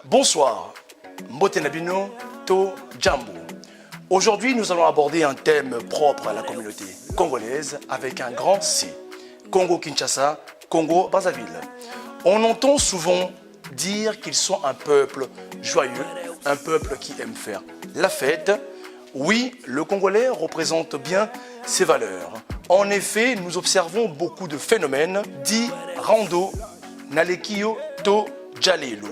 Bonsoir, Mbotenabino To Djambo. Aujourd'hui, nous allons aborder un thème propre à la communauté congolaise avec un grand C. Congo-Kinshasa, Congo-Brazzaville. On entend souvent dire qu'ils sont un peuple joyeux, un peuple qui aime faire la fête. Oui, le Congolais représente bien ses valeurs. En effet, nous observons beaucoup de phénomènes dits rando, nalekio, to, jalelo.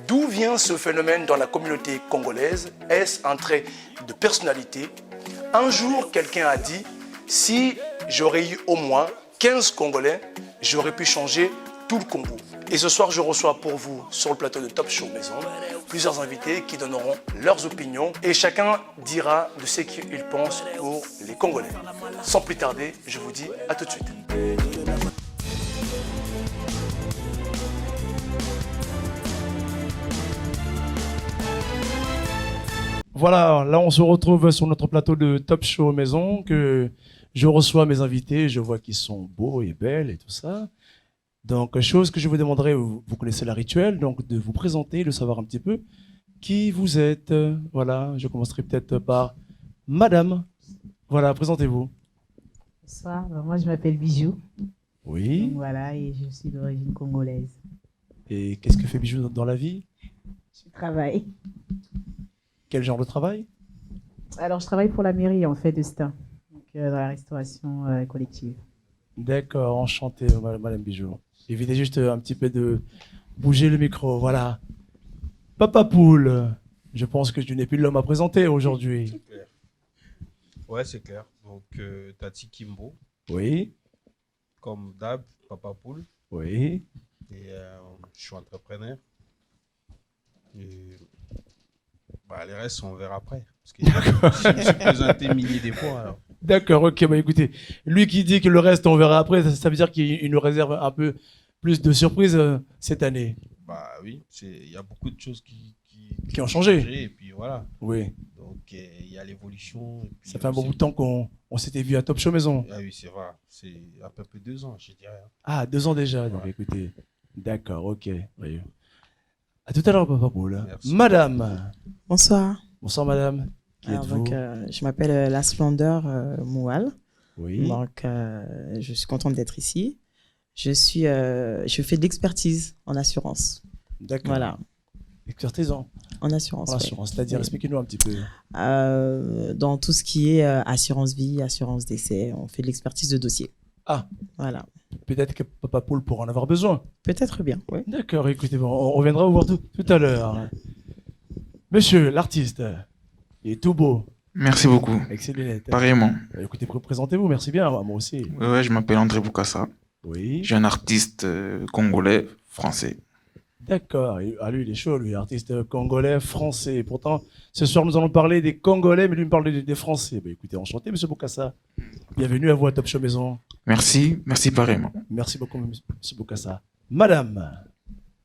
D'où vient ce phénomène dans la communauté congolaise? Est-ce un trait de personnalité? Un jour, quelqu'un a dit, si j'aurais eu au moins 15 Congolais, j'aurais pu changer tout le Congo. Et ce soir, je reçois pour vous, sur le plateau de Top Show Maison, plusieurs invités qui donneront leurs opinions et chacun dira de ce qu'il pense pour les Congolais. Sans plus tarder, je vous dis à tout de suite. Voilà, là on se retrouve sur notre plateau de Top Show Maison, que je reçois mes invités, je vois qu'ils sont beaux et belles et tout ça. Donc, chose que je vous demanderai, vous connaissez la rituel, donc de vous présenter, de savoir un petit peu qui vous êtes. Voilà, je commencerai peut-être par Madame. Voilà, présentez-vous. Bonsoir, moi je m'appelle Bijou. Oui. Donc, voilà, et je suis d'origine congolaise. Et qu'est-ce que fait Bijou dans la vie? Je travaille. Quel genre de travail? Alors, je travaille pour la mairie, en fait, de Stein, donc, dans la restauration collective. D'accord, enchanté, Madame Bijou. Évitez juste un petit peu de bouger le micro, voilà. Papa Poule, je pense que tu n'es plus l'homme à présenter aujourd'hui. C'est clair. Ouais, c'est clair. Donc, Tati Kimbo, Oui, comme d'hab, Papa Poule. oui. Et je suis entrepreneur. Et les restes, on verra après. Parce que je me suis présenté milliers de fois. Alors. D'accord, ok, bah écoutez, lui qui dit que le reste on verra après, ça veut dire qu'il nous réserve un peu plus de surprises cette année. Bah oui, il y a beaucoup de choses Qui ont changé. Et puis voilà. Oui, Donc, il y a l'évolution. Et puis ça fait un bon bout de temps qu'on s'était vu à Top Show Maison. Ah oui, c'est vrai. C'est à peu près 2 ans, je dirais. Ah, 2 ans déjà, donc écoutez. D'accord, ok. Oui. À tout à l'heure, Papa Poule. Merci. Madame. Bonsoir. Bonsoir, madame. Qui Alors, êtes-vous? donc, je m'appelle La Splendeur Moual. Oui. Donc, je suis contente d'être ici. Je fais de l'expertise en assurance. D'accord. Voilà, Expertise en en assurance. c'est-à-dire, Oui. expliquez-nous un petit peu. Dans tout ce qui est assurance vie, assurance décès, on fait de l'expertise de dossier. Ah. Voilà. Peut-être que Papa Poule pourra en avoir besoin. Peut-être bien, oui. D'accord, écoutez, bon, on reviendra vous voir tout à l'heure. Monsieur, l'artiste, il est tout beau, Merci beaucoup. avec ses lunettes. Pareillement. Écoutez, présentez-vous, merci bien, moi aussi. Ouais, je m'appelle André Boukassa. Oui. Je suis un artiste congolais, français. D'accord, lui, il est chaud, lui, artiste congolais, français. Pourtant, ce soir, nous allons parler des Congolais, mais lui me parle des Français. Bah, écoutez, enchanté, monsieur Boukassa. Bienvenue à vous à Top Show Maison. Merci pareillement. Merci beaucoup, monsieur Boukassa. Madame,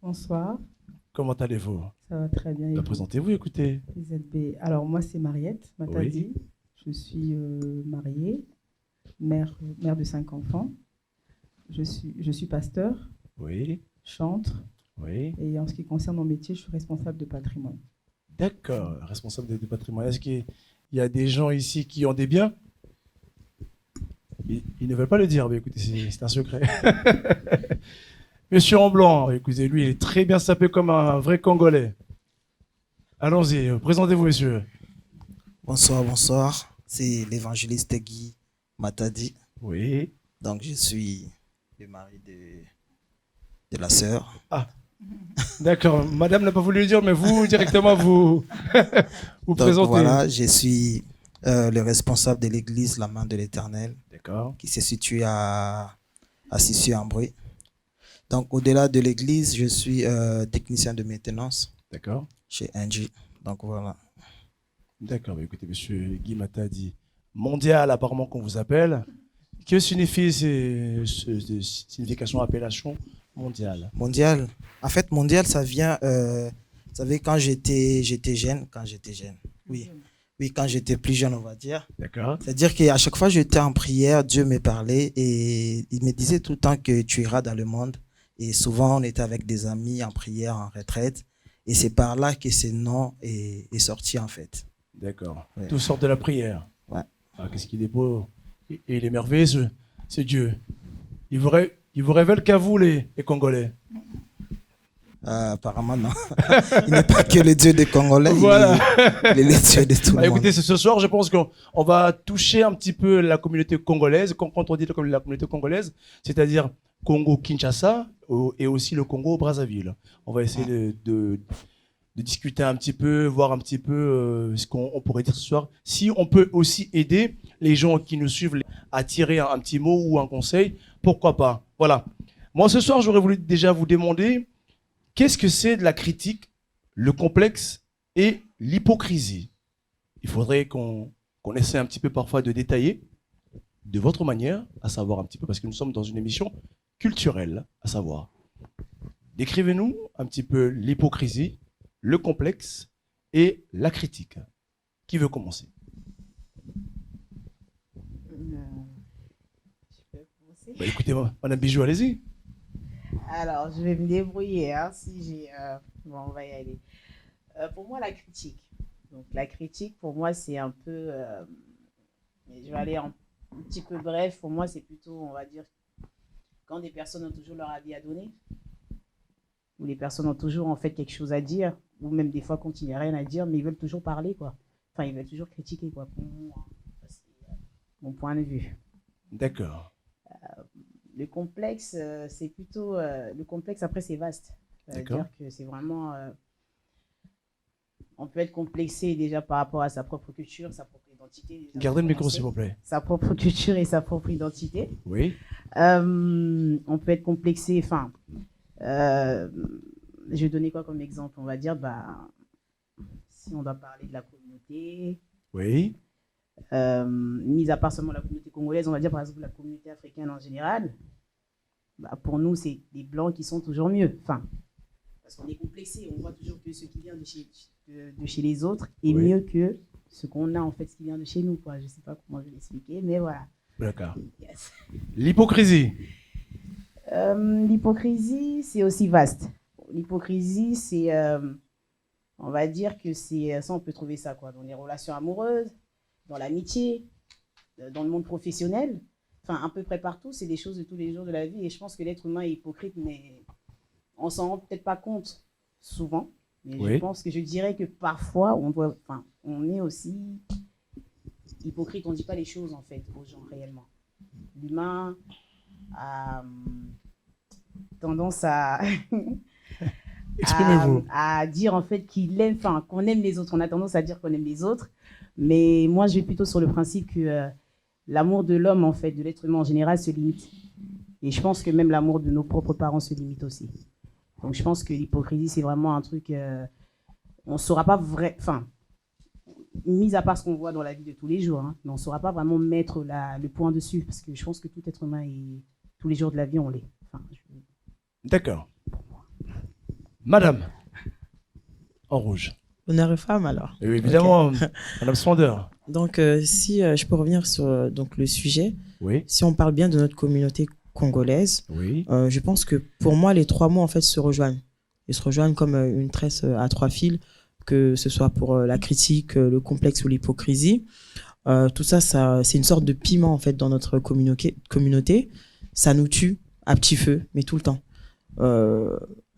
Bonsoir, comment allez-vous? ça va très bien. Et Bah, vous? présentez-vous, écoutez. ZB. Alors, moi, c'est Mariette Matadi. Je suis mariée, mère de 5 enfants. Je suis pasteur, Oui, chantre, oui. et en ce qui concerne mon métier, je suis responsable de patrimoine. D'accord, responsable du patrimoine. Est-ce qu'il y a des gens ici qui ont des biens? Ils ne veulent pas le dire, mais écoutez, c'est un secret. Monsieur en blanc, écoutez, lui, il est très bien sapé comme un vrai Congolais. Allons-y, présentez-vous, monsieur. Bonsoir, bonsoir. C'est l'évangéliste Guy Matadi. Oui. Donc, je suis le mari de la sœur. D'accord, madame n'a pas voulu le dire, mais vous, directement, vous Donc, présentez. voilà, je suis le responsable de l'église La Main de l'Éternel, D'accord. qui se situe à Sissu-en-Brie. Donc, au-delà de l'église, je suis technicien de maintenance D'accord. chez Engie. Donc, voilà. D'accord, bah écoutez, monsieur Guy Matadi, mondial, apparemment, qu'on vous appelle. Que signifie cette signification, appellation mondiale? Mondial. En fait, mondial, ça vient, vous savez, quand j'étais jeune, oui. Oui, quand j'étais plus jeune, on va dire. D'accord. C'est-à-dire qu'à chaque fois que j'étais en prière, Dieu me parlait et il me disait tout le temps que tu iras dans le monde. Et souvent, on était avec des amis en prière, en retraite. Et c'est par là que ce nom est sorti, en fait. D'accord. Ouais. Tout sort de la prière. Ouais. Ah, qu'est-ce qu'il est beau. Et il est merveilleux, ce Dieu. Il vous révèle qu'à vous, les Congolais. Apparemment, non. Il n'est pas que le Dieu des Congolais, Voilà. il est le Dieu de tout le monde. Écoutez, ce soir, je pense qu'on va toucher un petit peu la communauté congolaise. Quand on dit la communauté congolaise, c'est-à-dire Congo-Kinshasa et aussi le Congo-Brazzaville. On va essayer de discuter un petit peu, voir un petit peu ce qu'on pourrait dire ce soir. Si on peut aussi aider les gens qui nous suivent à tirer un petit mot ou un conseil, pourquoi pas. Voilà. Moi, ce soir, j'aurais voulu déjà vous demander qu'est-ce que c'est de la critique, le complexe et l'hypocrisie. Il faudrait qu'on essaie un petit peu parfois de détailler de votre manière, à savoir un petit peu, parce que nous sommes dans une émission culturelle, à savoir. Décrivez-nous un petit peu l'hypocrisie, le complexe et la critique. Qui veut commencer? Je peux commencer. Bah, écoutez, Madame Bijou, allez-y. Alors, je vais me débrouiller. Hein, si j'ai, bon, on va y aller. Pour moi, la critique. Donc, la critique, pour moi, c'est un peu... je vais aller un petit peu bref. Pour moi, c'est plutôt, on va dire, quand des personnes ont toujours leur avis à donner, ou les personnes ont toujours, en fait, quelque chose à dire, ou même des fois, quand il n'y a rien à dire, mais ils veulent toujours parler, quoi. Enfin, ils veulent toujours critiquer, quoi. Pour moi, c'est mon point de vue. D'accord. Le complexe, c'est plutôt... le complexe, après, c'est vaste. D'accord. C'est-à-dire que c'est vraiment... on peut être complexé déjà par rapport à sa propre culture, sa propre identité. Déjà, Gardez le micro, commencer. s'il vous plaît. Sa propre culture et sa propre identité. Oui. On peut être complexé... Enfin, je vais donner quoi comme exemple? On va dire, bah, si on doit parler de la communauté... Oui. Mis à part seulement la communauté congolaise, on va dire par exemple la communauté africaine en général, bah, pour nous, c'est des blancs qui sont toujours mieux. Enfin, parce qu'on est complexé, on voit toujours que ce qui vient de chez les autres est Oui. mieux que ce qu'on a, en fait, ce qui vient de chez nous, quoi. Je ne sais pas comment je vais l'expliquer, mais voilà. D'accord. Yes. L'hypocrisie. L'hypocrisie, c'est aussi vaste. L'hypocrisie, c'est, on va dire que c'est, ça, on peut trouver ça, quoi, dans les relations amoureuses, dans l'amitié, dans le monde professionnel, enfin à peu près partout, c'est des choses de tous les jours de la vie. Et je pense que l'être humain est hypocrite, mais on s'en rend peut-être pas compte souvent. Mais Oui. je pense que je dirais que parfois, on est aussi hypocrite, on ne dit pas les choses en fait aux gens réellement. L'humain a tendance à... Exprimez-vous. à dire en fait qu'il aime, enfin qu'on aime les autres. On a tendance à dire qu'on aime les autres, mais moi je vais plutôt sur le principe que l'amour de l'homme en fait, de l'être humain en général se limite. Et je pense que même l'amour de nos propres parents se limite aussi. Donc je pense que l'hypocrisie c'est vraiment un truc, on ne saura pas enfin, mis à part ce qu'on voit dans la vie de tous les jours, hein, mais on ne saura pas vraiment mettre le point dessus, parce que je pense que tout être humain est, tous les jours de la vie on l'est. Enfin, D'accord. Madame, en rouge. Honneur aux femmes, alors. Et oui, évidemment, Madame Splendeur. Donc, si je peux revenir sur donc, le sujet, Oui. si on parle bien de notre communauté congolaise, Oui. je pense que pour moi, les trois mots, en fait, se rejoignent. Ils se rejoignent comme une tresse à trois fils, que ce soit pour la critique, le complexe ou l'hypocrisie. Tout ça, c'est une sorte de piment, en fait, dans notre communauté. Ça nous tue à petit feu, mais tout le temps.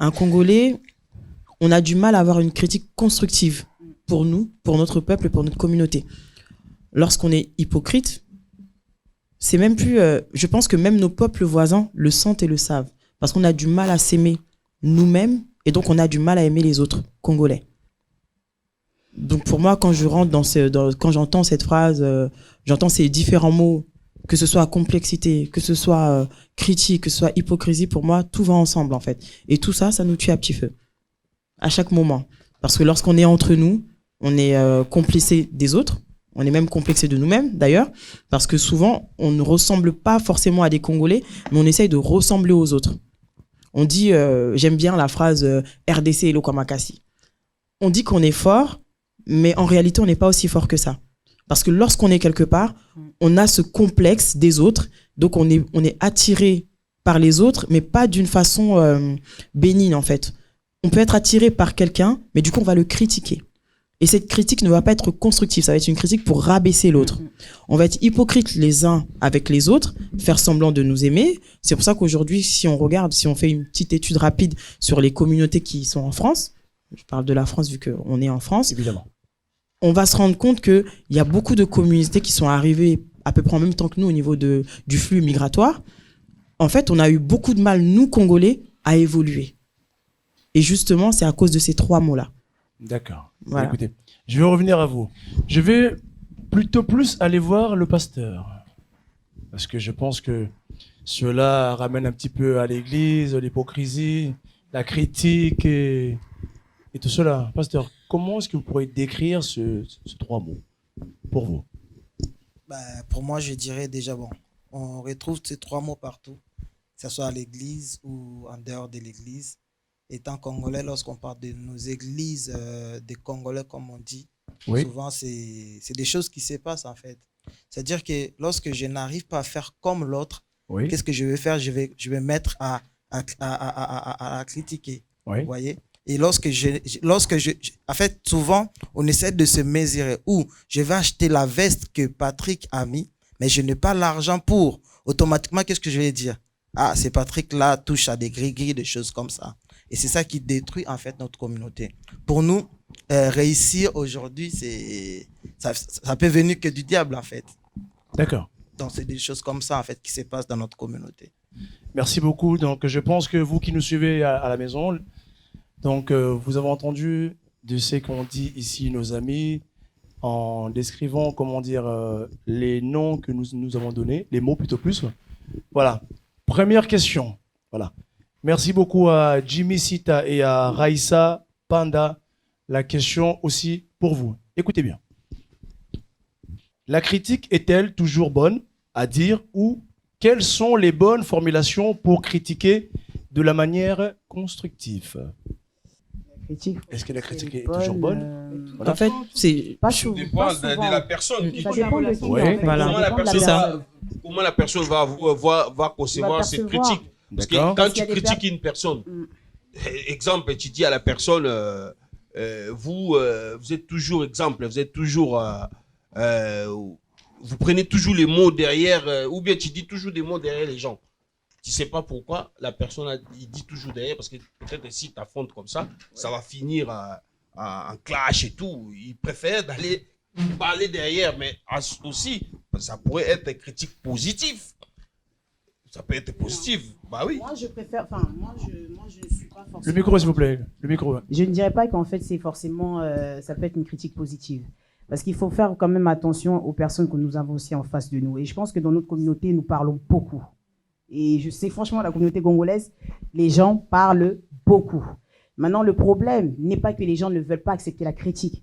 Un Congolais, on a du mal à avoir une critique constructive pour nous, pour notre peuple et pour notre communauté. Lorsqu'on est hypocrite, c'est même plus... je pense que même nos peuples voisins le sentent et le savent. Parce qu'on a du mal à s'aimer nous-mêmes et donc on a du mal à aimer les autres Congolais. Donc pour moi, quand je rentre quand j'entends cette phrase, j'entends ces différents mots, que ce soit complexité, que ce soit critique, que ce soit hypocrisie, pour moi, tout va ensemble en fait. Et tout ça, ça nous tue à petit feu. À chaque moment. Parce que lorsqu'on est entre nous, on est complexé des autres. On est même complexé de nous-mêmes, d'ailleurs. Parce que souvent, on ne ressemble pas forcément à des Congolais, mais on essaye de ressembler aux autres. On dit, j'aime bien la phrase RDC et Lokamakasi. On dit qu'on est fort, mais en réalité, on n'est pas aussi fort que ça. Parce que lorsqu'on est quelque part, on a ce complexe des autres. Donc, on est attiré par les autres, mais pas d'une façon bénigne, en fait. on peut être attiré par quelqu'un, mais du coup, on va le critiquer. Et cette critique ne va pas être constructive, ça va être une critique pour rabaisser l'autre. On va être hypocrite les uns avec les autres, faire semblant de nous aimer. C'est pour ça qu'aujourd'hui, si on regarde, si on fait une petite étude rapide sur les communautés qui sont en France, je parle de la France vu qu'on est en France, Évidemment. on va se rendre compte qu'il y a beaucoup de communautés qui sont arrivées à peu près en même temps que nous au niveau du flux migratoire. En fait, on a eu beaucoup de mal, nous, Congolais, à évoluer. Et justement, c'est à cause de ces 3 mots-là. D'accord. Voilà. Écoutez, je vais revenir à vous. Je vais plutôt plus aller voir le pasteur. Parce que je pense que cela ramène un petit peu à l'église, l'hypocrisie, la critique et tout cela. Pasteur, comment est-ce que vous pourriez décrire ces 3 mots pour vous? Pour moi, je dirais déjà, bon, on retrouve ces 3 mots partout, que ce soit à l'église ou en dehors de l'église. Étant congolais, lorsqu'on parle de nos églises, des Congolais, comme on dit, Oui. souvent, c'est des choses qui se passent, en fait. C'est-à-dire que lorsque je n'arrive pas à faire comme l'autre, Oui. qu'est-ce que je vais faire? Je vais mettre à critiquer. Oui. Vous voyez? Et en fait, souvent, on essaie de se mesurer. Ou je vais acheter la veste que Patrick a mis, mais je n'ai pas l'argent pour. Automatiquement, qu'est-ce que je vais dire? Ah, c'est Patrick-là touche à des gris-gris, des choses comme ça. Et c'est ça qui détruit, en fait, notre communauté. Pour nous, réussir aujourd'hui, ça peut venir que du diable, en fait. D'accord. Donc, c'est des choses comme ça, en fait, qui se passent dans notre communauté. Merci beaucoup. Donc, je pense que vous qui nous suivez à la maison, donc, vous avez entendu de ce qu'ont dit ici nos amis en décrivant, comment dire, les noms que nous avons donnés, les mots plutôt plus. Voilà. Première question. Voilà. Merci beaucoup à Jimmy Sita et à Raïssa Panda. La question aussi pour vous. Écoutez bien. La critique est-elle toujours bonne à dire ou quelles sont les bonnes formulations pour critiquer de la manière constructive? Est-ce que la critique est toujours bonne? En fait, c'est Pas Ça souvent. dépend Pas de souvent. la personne. Ça dépend de qui, Ouais, en fait. voilà. Ça Comment la dépend de personne, ça. comment la personne va concevoir cette percevoir. critique. Parce que D'accord. quand Parce qu'il tu y a des critiques une personne, Mm. exemple, tu dis à la personne, vous êtes toujours, exemple, vous êtes toujours, vous prenez toujours les mots derrière, ou bien tu dis toujours des mots derrière les gens. Tu sais pas pourquoi la personne il dit toujours derrière, parce que peut-être si tu affrontes comme ça, ça va finir en clash et tout. Il préfère d'aller parler derrière, mais aussi, ça pourrait être une critique positive. Ça peut être positif, bah oui. Moi, je préfère. Enfin, moi, je ne suis pas forcément. Le micro, s'il vous plaît. Le micro. Je ne dirais pas qu'en fait, c'est forcément. Ça peut être une critique positive. Parce qu'il faut faire quand même attention aux personnes que nous avons aussi en face de nous. Et je pense que dans notre communauté, nous parlons beaucoup. Et je sais franchement, la communauté congolaise, les gens parlent beaucoup. Maintenant, le problème n'est pas que les gens ne veulent pas accepter la critique.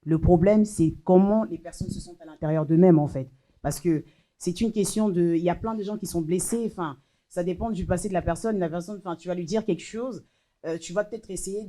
Le problème, c'est comment les personnes se sentent à l'intérieur d'eux-mêmes, en fait. Parce que c'est une question de... Il y a plein de gens qui sont blessés. Enfin, ça dépend du passé de la personne. La personne, enfin, tu vas lui dire quelque chose. Tu vas peut-être essayer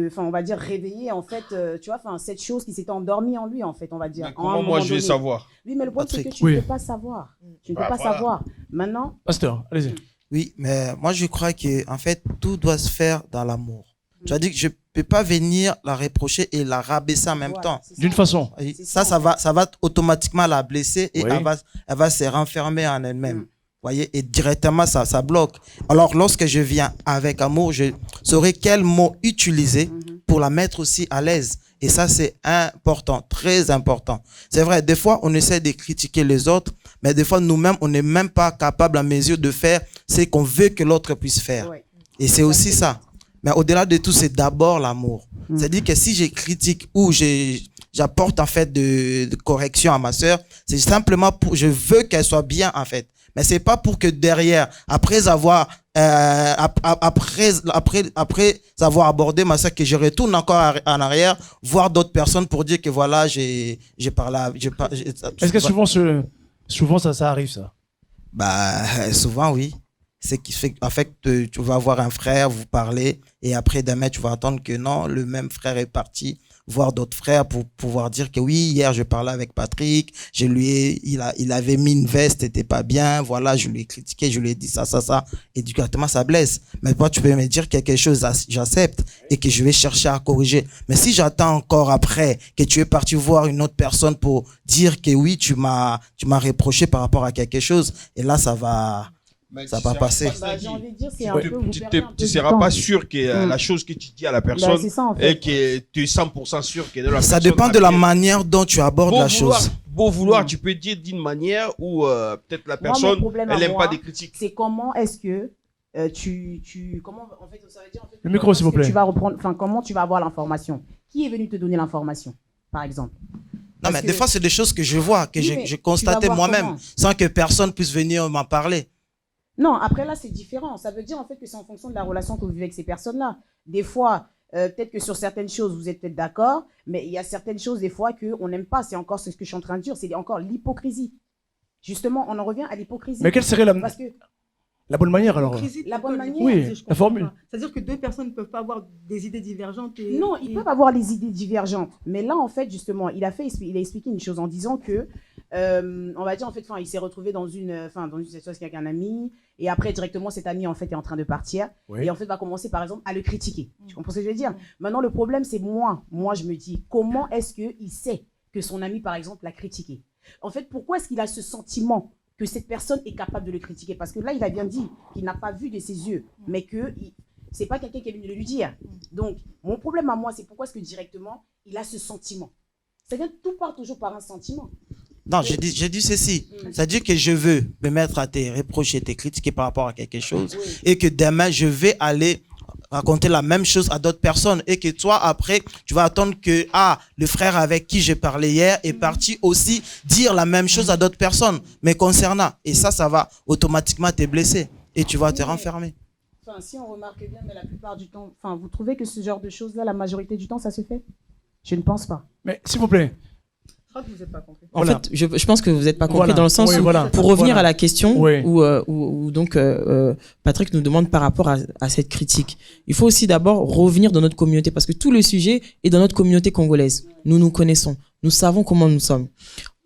enfin, on va dire, réveiller, en fait, tu vois, enfin, cette chose qui s'était endormie en lui, en fait, on va dire. Mais comment moi je vais savoir? Oui, mais le problème, c'est que tu Oui. ne peux pas savoir. Tu ne peux Bah, pas voilà. savoir. Maintenant, Pasteur, allez-y. Oui, mais moi, je crois que, en fait, tout doit se faire dans l'amour. Tu as dit que je peux pas venir la reprocher et la rabaisser en même voilà, temps. c'est ça. D'une façon. Oui, C'est ça, ça, en ça va automatiquement la blesser et Oui. elle va se renfermer en elle-même. Mm. Voyez, et directement, ça bloque. Alors, lorsque je viens avec amour, je saurai quel mot utiliser Mhm. pour la mettre aussi à l'aise. Et ça, c'est important, très important. C'est vrai, des fois, on essaie de critiquer les autres, mais des fois, nous-mêmes, on n'est même pas capable à mesure de faire ce qu'on veut que l'autre puisse faire. Ouais. Et c'est aussi ça. Mais au-delà de tout, c'est d'abord l'amour. Mm. C'est-à-dire que si je critique ou j'apporte en fait de correction à ma sœur, c'est simplement pour, je veux qu'elle soit bien en fait. Mais c'est pas pour que derrière, après avoir abordé ma sœur, que je retourne encore en arrière, voir d'autres personnes pour dire que voilà, j'ai parlé. Est-ce que souvent ça arrive, ça? Bah, souvent, oui. C'est qui fait en fait, tu vas avoir un frère, vous parlez, et après demain, tu vas entendre que non, le même frère est parti voir d'autres frères pour pouvoir dire que oui, hier je parlais avec Patrick, il avait mis une veste, c'était pas bien, voilà, je lui ai critiqué, je lui ai dit ça, et directement ça blesse. Mais toi, tu peux me dire quelque chose, j'accepte et que je vais chercher à corriger. Mais si j'attends encore après que tu es parti voir une autre personne pour dire que oui, tu m'as reproché par rapport à quelque chose, et là ça va passer. J'ai envie de dire, c'est un peu, vous Tu perdez un peu ne du seras temps. pas sûr que la chose que tu dis à la personne C'est ça, en fait. et que tu es 100% sûr que de la Ça personne dépend de la bien. manière dont tu abordes la chose. Beau vouloir, tu peux dire d'une manière où peut-être la Moi, mon personne, problème à elle n'aime moi, pas des critiques. C'est comment est-ce que comment, en fait, ça veut dire, en fait, Le micro, s'il vous plaît. tu vas reprendre, enfin, comment tu vas avoir l'information? Qui est venu te donner l'information, par exemple? Non, mais des fois, c'est des choses que je vois, que Oui, mais je tu constatais vas voir moi-même, comment? sans que personne puisse venir m'en parler. Non, après là, c'est différent. Ça veut dire en fait que c'est en fonction de la relation que vous vivez avec ces personnes-là. Des fois, peut-être que sur certaines choses, vous êtes peut-être d'accord, mais il y a certaines choses, des fois, qu'on n'aime pas. C'est encore ce que je suis en train de dire, c'est encore l'hypocrisie. Justement, on en revient à l'hypocrisie. Mais quelle serait Parce que la bonne manière alors? la bonne manière, Oui, je la comprends formule. pas. C'est-à-dire que deux personnes ne peuvent pas avoir des idées divergentes. Et, non, ils peuvent avoir les idées divergentes. Mais là, en fait, justement, il a expliqué une chose en disant que, on va dire, en fait, il s'est retrouvé dans une situation avec un ami, et après, directement, cet ami, en fait, est en train de partir, Oui. et en fait, va commencer, par exemple, à le critiquer. Tu comprends ce que je veux dire? Maintenant, le problème, c'est moi. Moi, je me dis, comment est-ce qu'il sait que son ami, par exemple, l'a critiqué? En fait, pourquoi est-ce qu'il a ce sentiment que cette personne est capable de le critiquer? Parce que là, il a bien dit qu'il n'a pas vu de ses yeux, mais que c'est pas quelqu'un qui est venu le lui dire. Donc, mon problème à moi, c'est pourquoi est-ce que directement, il a ce sentiment. C'est-à-dire que tout part toujours par un sentiment. Non, j'ai dit ceci. C'est-à-dire que je veux me mettre à te reprocher, te critiquer par rapport à quelque chose, et que demain, je vais aller raconter la même chose à d'autres personnes, et que toi, après, tu vas attendre que le frère avec qui j'ai parlé hier est parti aussi dire la même chose à d'autres personnes, mais concernant. Et ça va automatiquement te blesser, et tu vas te renfermer. Enfin, si on remarque bien, mais la plupart du temps, vous trouvez que ce genre de choses-là, la majorité du temps, ça se fait? Je ne pense pas. Mais s'il vous plaît. Je crois que vous n'avez pas compris. En Voilà. fait, je pense que vous n'êtes pas compris Voilà. dans le sens Oui, où, voilà. pour revenir Voilà. à la question Oui. où donc Patrick nous demande par rapport à cette critique, il faut aussi d'abord revenir dans notre communauté, parce que tout le sujet est dans notre communauté congolaise. Nous nous connaissons, nous savons comment nous sommes.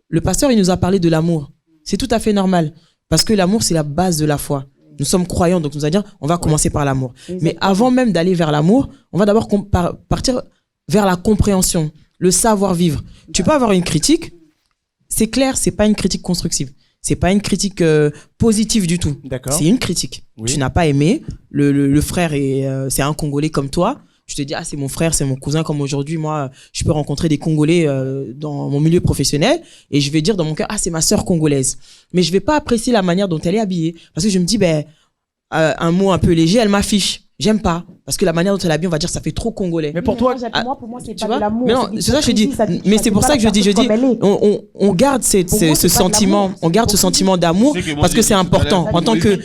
Le pasteur, il nous a parlé de l'amour. C'est tout à fait normal, parce que l'amour, c'est la base de la foi. Nous sommes croyants, donc nous allons dire, on va commencer par l'amour. Mais avant même d'aller vers l'amour, on va d'abord partir vers la compréhension, le savoir-vivre. Tu peux avoir une critique, c'est clair, c'est pas une critique constructive. C'est pas une critique positive du tout. D'accord. C'est une critique. Oui. Tu n'as pas aimé. Le frère c'est un Congolais comme toi. Tu te dis c'est mon frère, c'est mon cousin. Comme aujourd'hui, moi, je peux rencontrer des Congolais dans mon milieu professionnel et je vais dire dans mon cœur c'est ma sœur congolaise. Mais je vais pas apprécier la manière dont elle est habillée parce que je me dis un mot un peu léger, elle m'affiche. J'aime pas parce que la manière dont elle est habillée, on va dire ça fait trop congolais. Mais pour toi, pour moi, c'est tu pas vois de l'amour. mais non, c'est ça que je dis. Mais c'est pour ça que je dis, on garde ce sentiment, on garde ce sentiment d'amour parce que c'est important. En tant que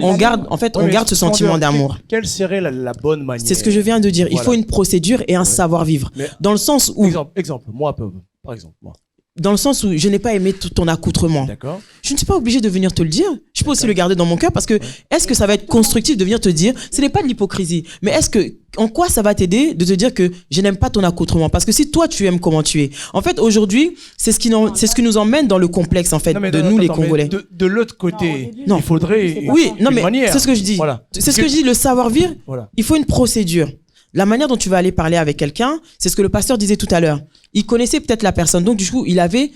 on garde ce sentiment d'amour. Quelle serait la bonne manière? C'est ce que je viens de dire. Il Voilà. faut une procédure et un savoir-vivre. Mais- Dans le sens où, Exemple, moi, par exemple, moi. dans le sens où je n'ai pas aimé tout ton accoutrement. D'accord. Je ne suis pas obligé de venir te le dire. Je peux aussi le garder dans mon cœur parce que est-ce que ça va être constructif de venir te dire, ce n'est pas de l'hypocrisie, mais est-ce que, en quoi ça va t'aider de te dire que je n'aime pas ton accoutrement? Parce que si toi tu aimes comment tu es, en fait aujourd'hui, c'est ce qui nous emmène dans le complexe en fait Non, mais de attends, nous les attends, mais Congolais. De l'autre côté, Non. il faudrait. Oui, non une mais manière. c'est ce que je dis. Voilà. C'est ce que je dis, le savoir-vivre. Voilà. Il faut une procédure. La manière dont tu vas aller parler avec quelqu'un, c'est ce que le pasteur disait tout à l'heure. Il connaissait peut-être la personne, donc du coup, il avait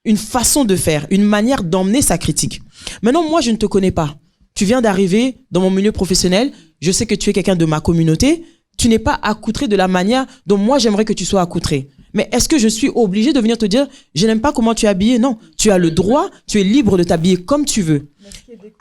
une façon de faire, une manière d'emmener sa critique. Maintenant, moi, je ne te connais pas. Tu viens d'arriver dans mon milieu professionnel. Je sais que tu es quelqu'un de ma communauté. Tu n'es pas accoutré de la manière dont moi, j'aimerais que tu sois accoutré. Mais est-ce que je suis obligé de venir te dire, je n'aime pas comment tu es habillé? Non. Tu as le droit, tu es libre de t'habiller comme tu veux.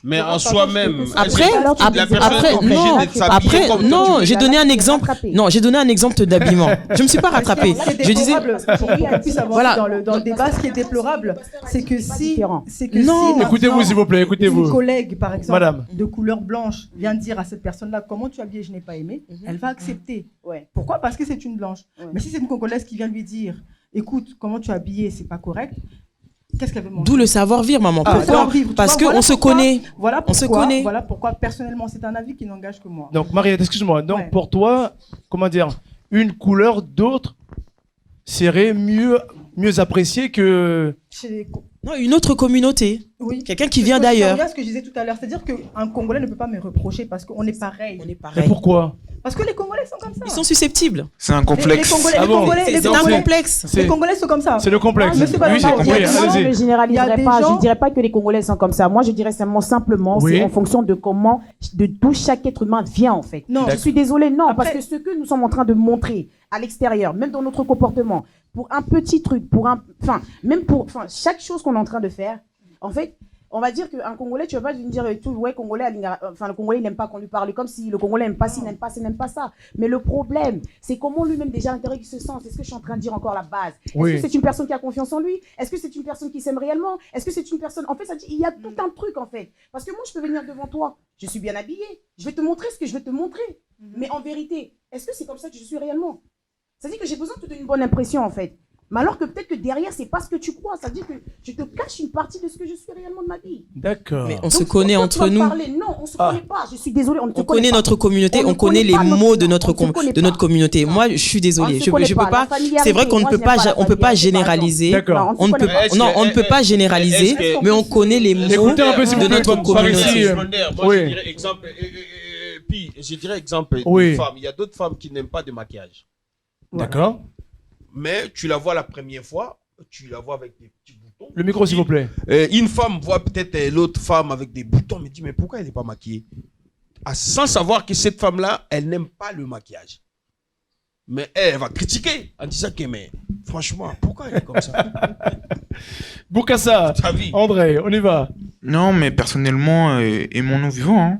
Mais en soi-même, Après, la personne après, est obligée non, d'être s'habiller après, comme toi, non, tu veux. j'ai donné un exemple. Non, j'ai donné un exemple d'habillement. Je me suis pas rattrapé. Je disais, Pour qu'on puisse avancer Voilà. dans le débat, ce qui est déplorable, c'est que si, Non. par Écoutez-vous, exemple, s'il vous plaît, écoutez-vous. une collègue, par exemple, Madame. de couleur blanche, vient dire à cette personne-là comment tu es habillée, je n'ai pas aimé, elle va accepter. Ouais. Pourquoi? Parce que c'est une blanche. Ouais. Mais si c'est une Congolaise qui vient lui dire, écoute, comment tu es habillée, c'est pas correct, qu'est-ce qu'elle veut manger? d'où le savoir-vivre, maman. Pourquoi? Savoir-vivre, tu Parce vois, qu'on se pourquoi- connaît. Voilà On se pourquoi, connaît. Voilà pourquoi, personnellement, c'est un avis qui n'engage que moi. Donc, Mariette, excuse-moi. Donc, Ouais. pour toi, comment dire, une couleur d'autre serait mieux apprécié que... Chez les Non, une autre communauté. Oui. Quelqu'un qui vient d'ailleurs. Regarde ce que je disais tout à l'heure, c'est-à-dire qu'un Congolais ne peut pas me reprocher parce qu'on est pareil. On est Mais pareil. pourquoi? Parce que les Congolais sont comme ça. Ils sont susceptibles. C'est un Les complexe. Congolais, Ah les bon Congolais, les C'est un Congolais, complexe. les Congolais sont comme ça. C'est le complexe. Monsieur Oui, Balamba, j'ai compris. il y a des Moi, gens- je ne Allez-y. Il y a généraliserai des pas. gens- Je ne dirais pas que les Congolais sont comme ça. Moi, je dirais simplement, Oui. c'est en fonction de comment, d'où chaque être humain vient, en fait. Non. Je suis désolée, non, Après- parce que ce que nous sommes en train de montrer à l'extérieur, même dans notre comportement, pour un petit truc, chaque chose qu'on est en train de faire, en fait, on va dire qu'un Congolais, tu vas pas lui dire tout, ouais, Congolais, le Congolais, il n'aime pas qu'on lui parle comme si le Congolais n'aime pas ci, n'aime pas ci, n'aime pas ça. Mais le problème, c'est comment lui-même déjà à l'intérieur il se sent. C'est ce que je suis en train de dire encore à la base. Est-ce Oui. que c'est une personne qui a confiance en lui? Est-ce que c'est une personne qui s'aime réellement? Est-ce que c'est une personne... En fait, ça dit, il y a tout un truc, en fait. Parce que moi, je peux venir devant toi, je suis bien habillée, je vais te montrer ce que je vais te montrer. Mais en vérité, est-ce que c'est comme ça que je suis réellement? Ça dit que j'ai besoin de te donner une bonne impression, en fait. Mais alors que peut-être que derrière, c'est pas ce que tu crois. Ça dit que je te cache une partie de ce que je suis réellement de ma vie. D'accord. Mais on Donc, se connaît toi, entre tu vas nous. parler. Non, on se connaît pas. Je suis désolée, on ne te On connaît pas. notre communauté, On on ne connaît connaît les pas notre- mots de non, notre on ne connaît de notre pas. communauté. Non. Moi, je suis On désolée. ne se Je connaît peux pas. La pas. familiarité, C'est vrai qu'on ne moi, peut je pas, n'aime pas la on peut pas familiarité, par généraliser. D'accord. Non, On ne peut connaît pas, non, on ne peut pas généraliser, est-ce mais on qu'on connaît les mots Écoutez un peu, s'il vous de plaît, notre par ici, communauté. Moi, Oui. je dirais exemple. Puis, je dirais exemple Oui. de femmes. Il y a d'autres femmes qui n'aiment pas de maquillage. D'accord. Mais tu la vois la première fois, tu la vois avec des petits boutons. Le micro, s'il vous plaît. Une femme voit peut-être l'autre femme avec des boutons, mais dit, mais pourquoi elle n'est pas maquillée? Sans savoir que cette femme-là, elle n'aime pas le maquillage. Mais elle va critiquer en disant que, mais franchement, pourquoi elle est comme ça? Boukassa, Ta vie. André, on y va. Non, mais personnellement, aimons-nous vivants. Hein.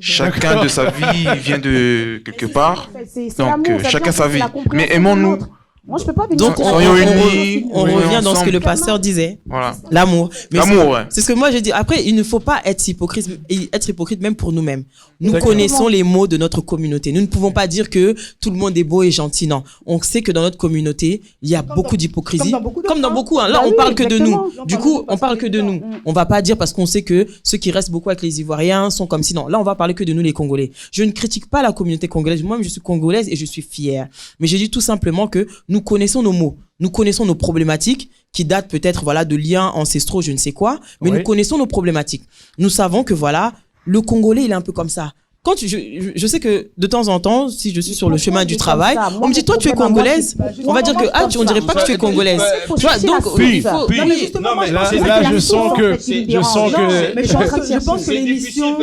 Chacun de sa vie vient de quelque part. C'est Donc, l'amour, ça chacun vient, sa c'est vie. la compréhension Mais de aimons-nous. l'autre. Moi, je peux pas venir Donc, te on, dire- Soyons on- unis, on soyons revient dans ce que le ensemble. pasteur disait. Voilà. L'amour. Mais L'amour, ouais. c'est ce que moi je dis. Après, il ne faut pas être hypocrite même pour nous-mêmes. Nous D'accord. connaissons les mots de notre communauté. Nous ne pouvons pas dire que tout le monde est beau et gentil. Non. On sait que dans notre communauté, il y a beaucoup d'hypocrisie. comme dans beaucoup d'autres, Comme dans hein. beaucoup. Hein. Là, Bah on oui, parle que de exactement. nous. Du coup, on parle que de nous. On va pas dire parce qu'on sait que ceux qui restent beaucoup avec les Ivoiriens sont comme si. Non. Là, on va parler que de nous, les Congolais. Je ne critique pas la communauté congolaise. Moi-même, je suis congolaise et je suis fière. Mais je dis tout simplement que nous connaissons nos mots. Nous connaissons nos problématiques qui datent peut-être voilà de liens ancestraux, je ne sais quoi, mais Oui. nous connaissons nos problématiques. Nous savons que voilà, le Congolais, il est un peu comme ça. Quand je sais que de temps en temps, si je suis sur le pourquoi chemin il du est travail, comme ça? Moi, on me dit mon toi tu es problème à moi, congolaise, c'est- on va dire que Moi, ah comme tu on dirait ça. pas que tu es congolaise. Faut Tu vois, chercher donc la Puis, source. puis- Non, mais justement, non, moi, mais je là, pense c'est que là, la je source, sens en que- fait, qui me je dérange. sens que- Non, Mais je suis en train de je pense que C'est difficile l'émission.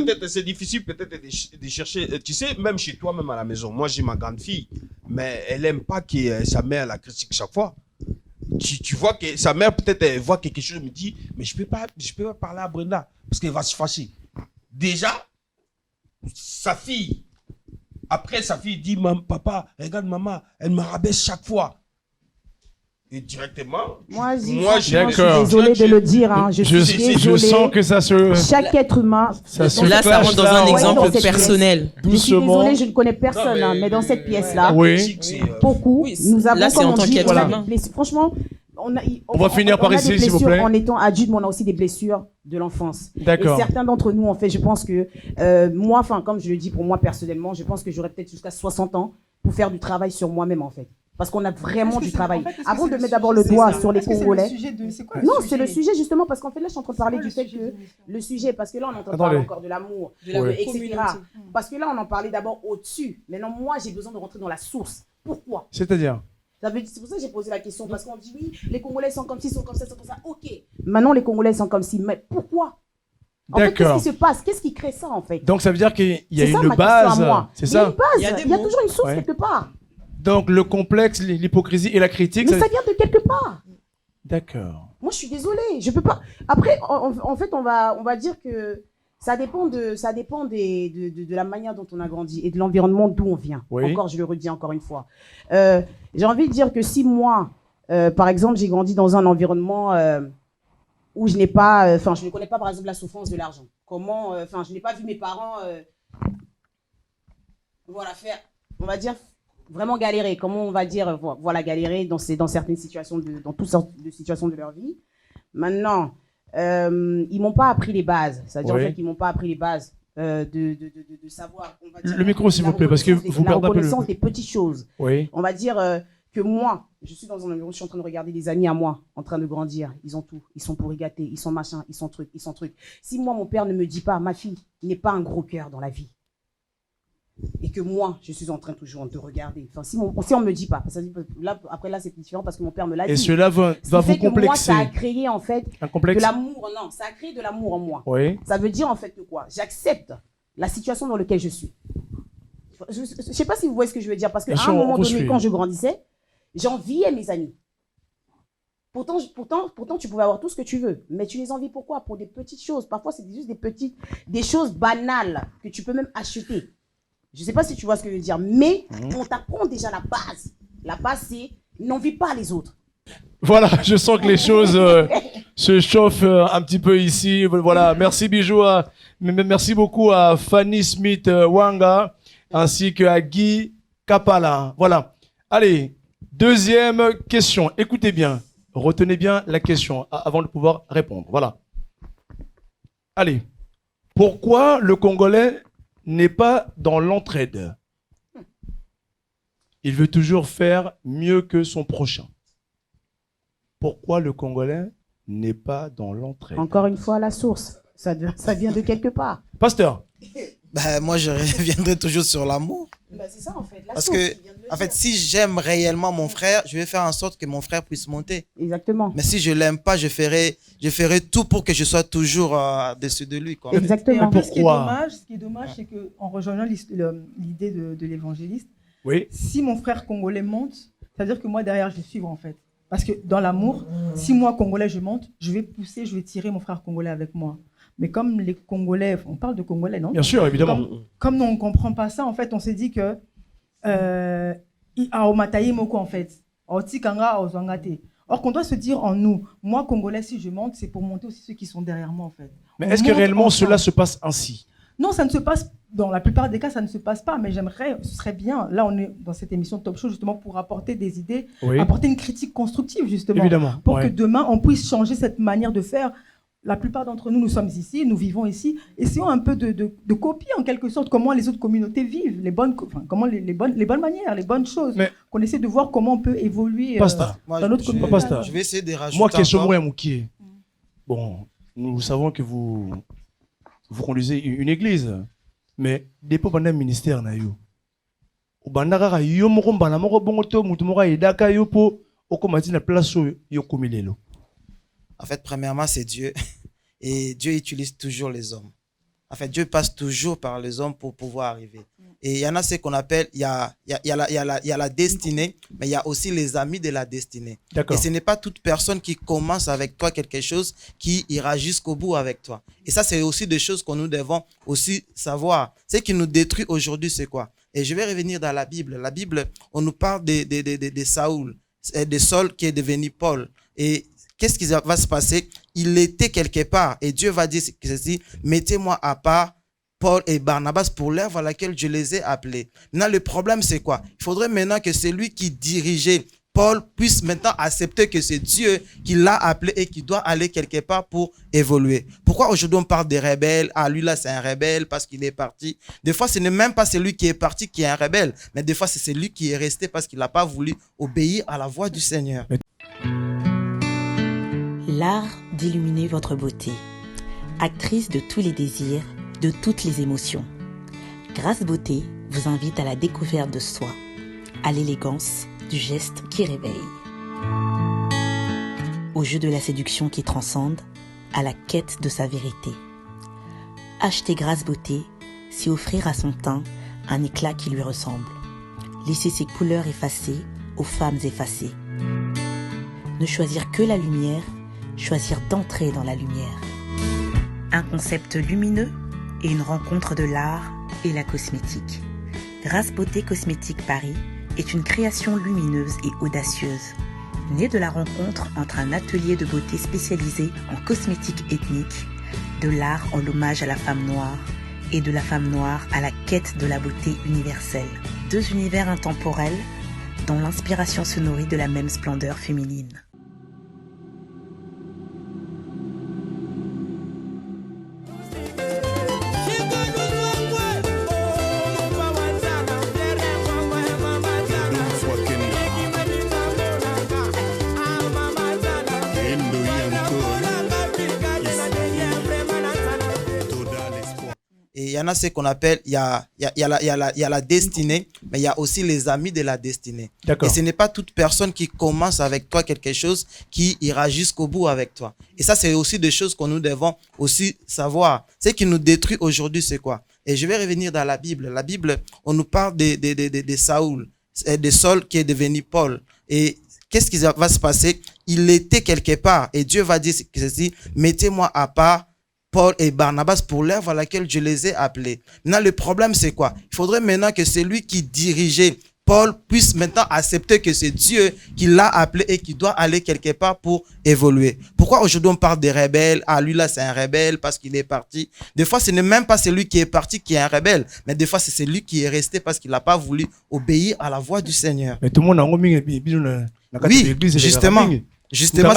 peut-être, de chercher. Tu sais, même chez toi, même à la maison. Moi, j'ai ma grande fille, mais elle aime pas que sa mère la critique chaque fois. Tu vois que sa mère peut-être elle voit quelque chose, elle me dit, mais je peux pas parler à Brenda parce qu'elle va se fâcher. Déjà, sa fille. Après, sa fille dit, papa, regarde maman, elle me rabaisse chaque fois. Et directement, Moi, je je D'accord. suis désolée de le dire. Hein. Je suis Je désolée. sens que ça se... Chaque être humain. Ça se Là, ça clash, rentre dans là, un on- exemple dans cette personnel. Je suis Doucement. désolée, je ne connais personne, Non, hein, mais dans cette pièce-là, Oui. beaucoup, Oui, nous avons, là, c'est comme en on tant dit, qu'être on a humain. des blessures. Franchement, On va finir par a ici, des s'il vous blessures plaît. En étant adulte, mais on a aussi des blessures de l'enfance. D'accord. Et certains d'entre nous, en fait, je pense que moi, enfin, comme je le dis pour moi personnellement, je pense que j'aurais peut-être jusqu'à 60 ans pour faire du travail sur moi-même, en fait. Parce qu'on a vraiment du travail. Avant de mettre d'abord le doigt sur les Congolais. Non, c'est le sujet justement parce qu'en fait là je suis en train de parler du fait que le sujet, parce que là on est en train de parler Attendez. encore de l'amour, Ouais. etc. Parce que là on en parlait d'abord au-dessus. Maintenant moi j'ai besoin de rentrer dans la source. Pourquoi? C'est-à-dire C'est pour ça que j'ai posé la question, parce qu'on dit oui, les Congolais sont comme ci, sont comme ça, sont comme ça. Ok. Maintenant les Congolais sont comme ci, mais pourquoi? En fait, D'accord. qu'est-ce qui se passe? Qu'est-ce qui crée ça en fait? Donc ça veut dire qu'il y a C'est ça, une ma question base, à moi. c'est Il y a ça une base, Il y a des il y a mots. toujours une source Ouais. quelque part. Donc le complexe, l'hypocrisie et la critique, Mais ça vient de quelque part. D'accord. Moi, je suis désolée, je peux pas. Après, en fait, on va dire que ça dépend de la manière dont on a grandi et de l'environnement d'où on vient. Oui. Encore, je le redis encore une fois. J'ai envie de dire que si moi, par exemple, j'ai grandi dans un environnement où je n'ai pas, enfin, je ne connais pas, par exemple, la souffrance de l'argent. Comment, enfin, je n'ai pas vu mes parents, voilà, faire, on va dire, vraiment galérer. Comment on va dire, voilà, galérer dans certaines situations, dans toutes sortes de situations de leur vie. Maintenant, ils m'ont pas appris les bases. C'est-à-dire Oui. en fait, ils m'ont pas appris les bases de savoir. On va dire, Le micro, s'il la vous plaît, parce que reconnaissance vous la perdez un peu le... reconnaissance des petites choses. Oui. On va dire que moi, je suis dans un environnement, je suis en train de regarder des amis à moi, en train de grandir, ils ont tout, ils sont pourri gâtés, ils sont machin, ils sont trucs. Si moi, mon père ne me dit pas, ma fille n'est pas un gros cœur dans la vie, et que moi, je suis en train toujours de regarder, enfin, si on ne me dit pas, parce que là, après là, c'est différent parce que mon père me l'a dit. Et cela va vous complexer. Moi, ça a créé en fait un complexe. de l'amour, non, ça a créé de l'amour en moi. Oui. Ça veut dire en fait que quoi? J'accepte la situation dans laquelle je suis. Je ne sais pas si vous voyez ce que je veux dire, parce qu'à un moment donné, quand je grandissais, j'enviais mes amis. Pourtant, tu pouvais avoir tout ce que tu veux, mais tu les envies pourquoi? Pour des petites choses. Parfois, c'est juste des choses banales que tu peux même acheter. Je ne sais pas si tu vois ce que je veux dire, mais on t'apprend déjà la base. La base, c'est n'envie pas les autres. Voilà, je sens que les choses se chauffent un petit peu ici. Voilà, merci Bijou, merci beaucoup à Fanny Smith Wanga, ainsi qu'à Guy Kapala. Voilà. Allez, deuxième question. Écoutez bien, retenez bien la question avant de pouvoir répondre. Voilà. Allez, pourquoi le Congolais n'est pas dans l'entraide? Il veut toujours faire mieux que son prochain. Pourquoi le Congolais n'est pas dans l'entraide? Encore une fois, la source, ça vient de quelque part. Pasteur. Moi, je reviendrai toujours sur l'amour. C'est ça, en fait. Parce que, en fait, si j'aime réellement mon frère, je vais faire en sorte que mon frère puisse monter. Exactement. Mais si je l'aime pas, je ferai tout pour que je sois toujours au-dessus de lui. Quoi. Exactement. Pourquoi? Ce qui est dommage, c'est qu'en rejoignant l'idée de l'évangéliste, oui. Si mon frère congolais monte, ça veut dire que moi, derrière, je vais suivre, en fait. Parce que dans l'amour, si moi, Congolais, je monte, je vais pousser, je vais tirer mon frère congolais avec moi. Mais comme les Congolais, on parle de Congolais, non? Bien sûr, évidemment. Comme on ne comprend pas ça, en fait, on s'est dit que moko en fait. Or qu'on doit se dire en nous, moi, Congolais, si je monte, c'est pour monter aussi ceux qui sont derrière moi, en fait. Mais est-ce que réellement cela se passe ainsi? Non, ça ne se passe, dans la plupart des cas, ça ne se passe pas, mais j'aimerais, ce serait bien, là on est dans cette émission Top Show justement pour apporter des idées, apporter une critique constructive justement, évidemment, pour que demain on puisse changer cette manière de faire. La plupart d'entre nous, nous sommes ici, nous vivons ici, essayons un peu de copier en quelque sorte comment les autres communautés vivent, les bonnes manières, les bonnes choses, qu'on essaie de voir comment on peut évoluer dans notre communauté. Je vais essayer de rajouter moi, question Moukié. Bon, nous savons que vous conduisez une église, mais depuis pendant le ministère, en fait, premièrement, c'est Dieu. Et Dieu utilise toujours les hommes. En fait, Dieu passe toujours par les hommes pour pouvoir arriver. Et il y en a ce qu'on appelle, il y a la destinée, mais il y a aussi les amis de la destinée. Et ce n'est pas toute personne qui commence avec toi quelque chose qui ira jusqu'au bout avec toi. Et ça, c'est aussi des choses que nous devons aussi savoir. Ce qui nous détruit aujourd'hui, c'est quoi? Et je vais revenir dans la Bible. La Bible, on nous parle de Saül, de Saul qui est devenu Paul. Et qu'est-ce qui va se passer? Il était quelque part et Dieu va dire ceci, mettez-moi à part Paul et Barnabas pour l'œuvre à laquelle je les ai appelés. Maintenant, le problème, c'est quoi? Il faudrait maintenant que celui qui dirigeait Paul puisse maintenant accepter que c'est Dieu qui l'a appelé et qui doit aller quelque part pour évoluer. Pourquoi aujourd'hui on parle des rebelles? Ah, lui là, c'est un rebelle parce qu'il est parti. Des fois, ce n'est même pas celui qui est parti qui est un rebelle, mais des fois, c'est celui qui est resté parce qu'il n'a pas voulu obéir à la voix du Seigneur. L'art d'illuminer votre beauté. Actrice de tous les désirs, de toutes les émotions. Grâce Beauté vous invite à la découverte de soi, à l'élégance du geste qui réveille. Au jeu de la séduction qui transcende, à la quête de sa vérité. Acheter Grâce Beauté, c'est offrir à son teint un éclat qui lui ressemble. Laisser ses couleurs effacées aux femmes effacées. Ne choisir que la lumière, choisir d'entrer dans la lumière. Un concept lumineux et une rencontre de l'art et la cosmétique. Grâce Beauté Cosmétique Paris est une création lumineuse et audacieuse, née de la rencontre entre un atelier de beauté spécialisé en cosmétique ethnique, de l'art en l'hommage à la femme noire et de la femme noire à la quête de la beauté universelle. Deux univers intemporels dont l'inspiration se nourrit de la même splendeur féminine. y en a ce qu'on appelle, il y a la destinée, mais il y a aussi les amis de la destinée. Et ce n'est pas toute personne qui commence avec toi quelque chose qui ira jusqu'au bout avec toi. Et ça, c'est aussi des choses que nous devons aussi savoir. Ce qui nous détruit aujourd'hui, c'est quoi? Et je vais revenir dans la Bible. La Bible, on nous parle de Saül, de Saul qui est devenu Paul. Et qu'est-ce qui va se passer? Il était quelque part et Dieu va dire ceci, mettez-moi à part Paul et Barnabas pour l'œuvre à laquelle je les ai appelés. Maintenant, le problème, c'est quoi? Il faudrait maintenant que celui qui dirigeait Paul puisse maintenant accepter que c'est Dieu qui l'a appelé et qui doit aller quelque part pour évoluer. Pourquoi aujourd'hui on parle des rebelles? Ah, lui là, c'est un rebelle parce qu'il est parti. Des fois, ce n'est même pas celui qui est parti qui est un rebelle, mais des fois, c'est celui qui est resté parce qu'il n'a pas voulu obéir à la voix du Seigneur. Mais tout le monde a remis. Oui, justement. Justement,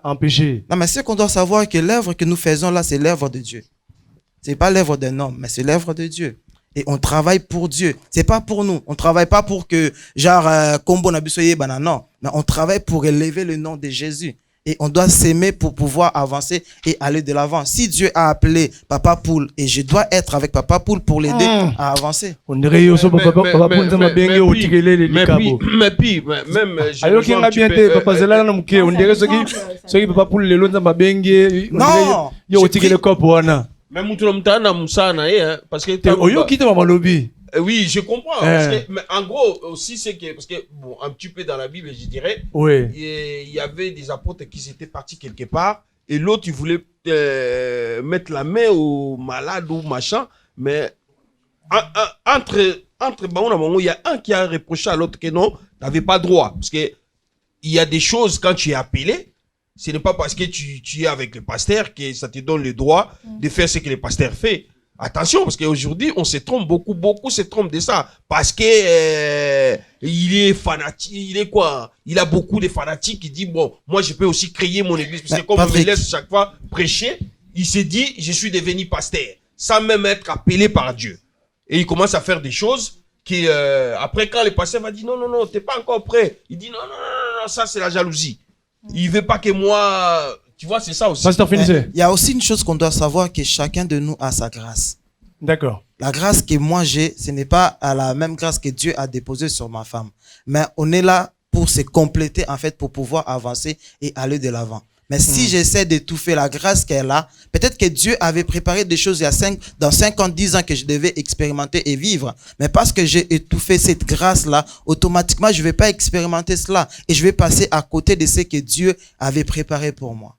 empêché. Non, mais ce qu'on doit savoir, que l'œuvre que nous faisons là, c'est l'œuvre de Dieu. C'est pas l'œuvre d'un homme, mais c'est l'œuvre de Dieu. Et on travaille pour Dieu. C'est pas pour nous. On travaille pas pour que, genre, Combo Nabisoye Banana. Non. Mais on travaille pour élever le nom de Jésus. Et on doit s'aimer pour pouvoir avancer et aller de l'avant. Si Dieu a appelé Papa Poule, et je dois être avec Papa Poule pour l'aider à avancer. On dirait que Papa Poule m'a bien au tikelé les câbles. Mais puis, même. Alors qu'il a bien été, Papa Zela, on dirait ce qui Papa Poule les lots m'a bien. Non! Il y a au tikelé cop ou ana. Mais Moutoulomtana Moussana, parce que. Oyo qui te m'a lobby. Oui, je comprends. Parce que, mais en gros, aussi, c'est que, parce que, bon, un petit peu dans la Bible, je dirais, oui. Il y avait des apôtres qui étaient partis quelque part, et l'autre, il voulait mettre la main au malade ou machin, mais entre il y a un qui a reproché à l'autre que non, tu n'avais pas droit. Parce que il y a des choses, quand tu es appelé, ce n'est pas parce que tu es avec le pasteur que ça te donne le droit de faire ce que le pasteur fait. Attention, parce qu'aujourd'hui, on se trompe beaucoup se trompent de ça. Parce que il est fanatique, il est quoi? Il a beaucoup de fanatiques qui disent, bon, moi je peux aussi créer mon église. Parce que comme on me laisse chaque fois prêcher, il s'est dit, je suis devenu pasteur, sans même être appelé par Dieu. Et il commence à faire des choses qui, après quand le pasteur va dire, non, t'es pas encore prêt. Il dit, non, ça c'est la jalousie. Il veut pas que moi... Tu vois, c'est ça aussi. Il y a aussi une chose qu'on doit savoir, que chacun de nous a sa grâce. D'accord. La grâce que moi j'ai, ce n'est pas à la même grâce que Dieu a déposée sur ma femme. Mais on est là pour se compléter, en fait, pour pouvoir avancer et aller de l'avant. Mais si j'essaie d'étouffer la grâce qu'elle a, peut-être que Dieu avait préparé des choses dans 5 ans, 10 ans que je devais expérimenter et vivre. Mais parce que j'ai étouffé cette grâce-là, automatiquement, je ne vais pas expérimenter cela. Et je vais passer à côté de ce que Dieu avait préparé pour moi.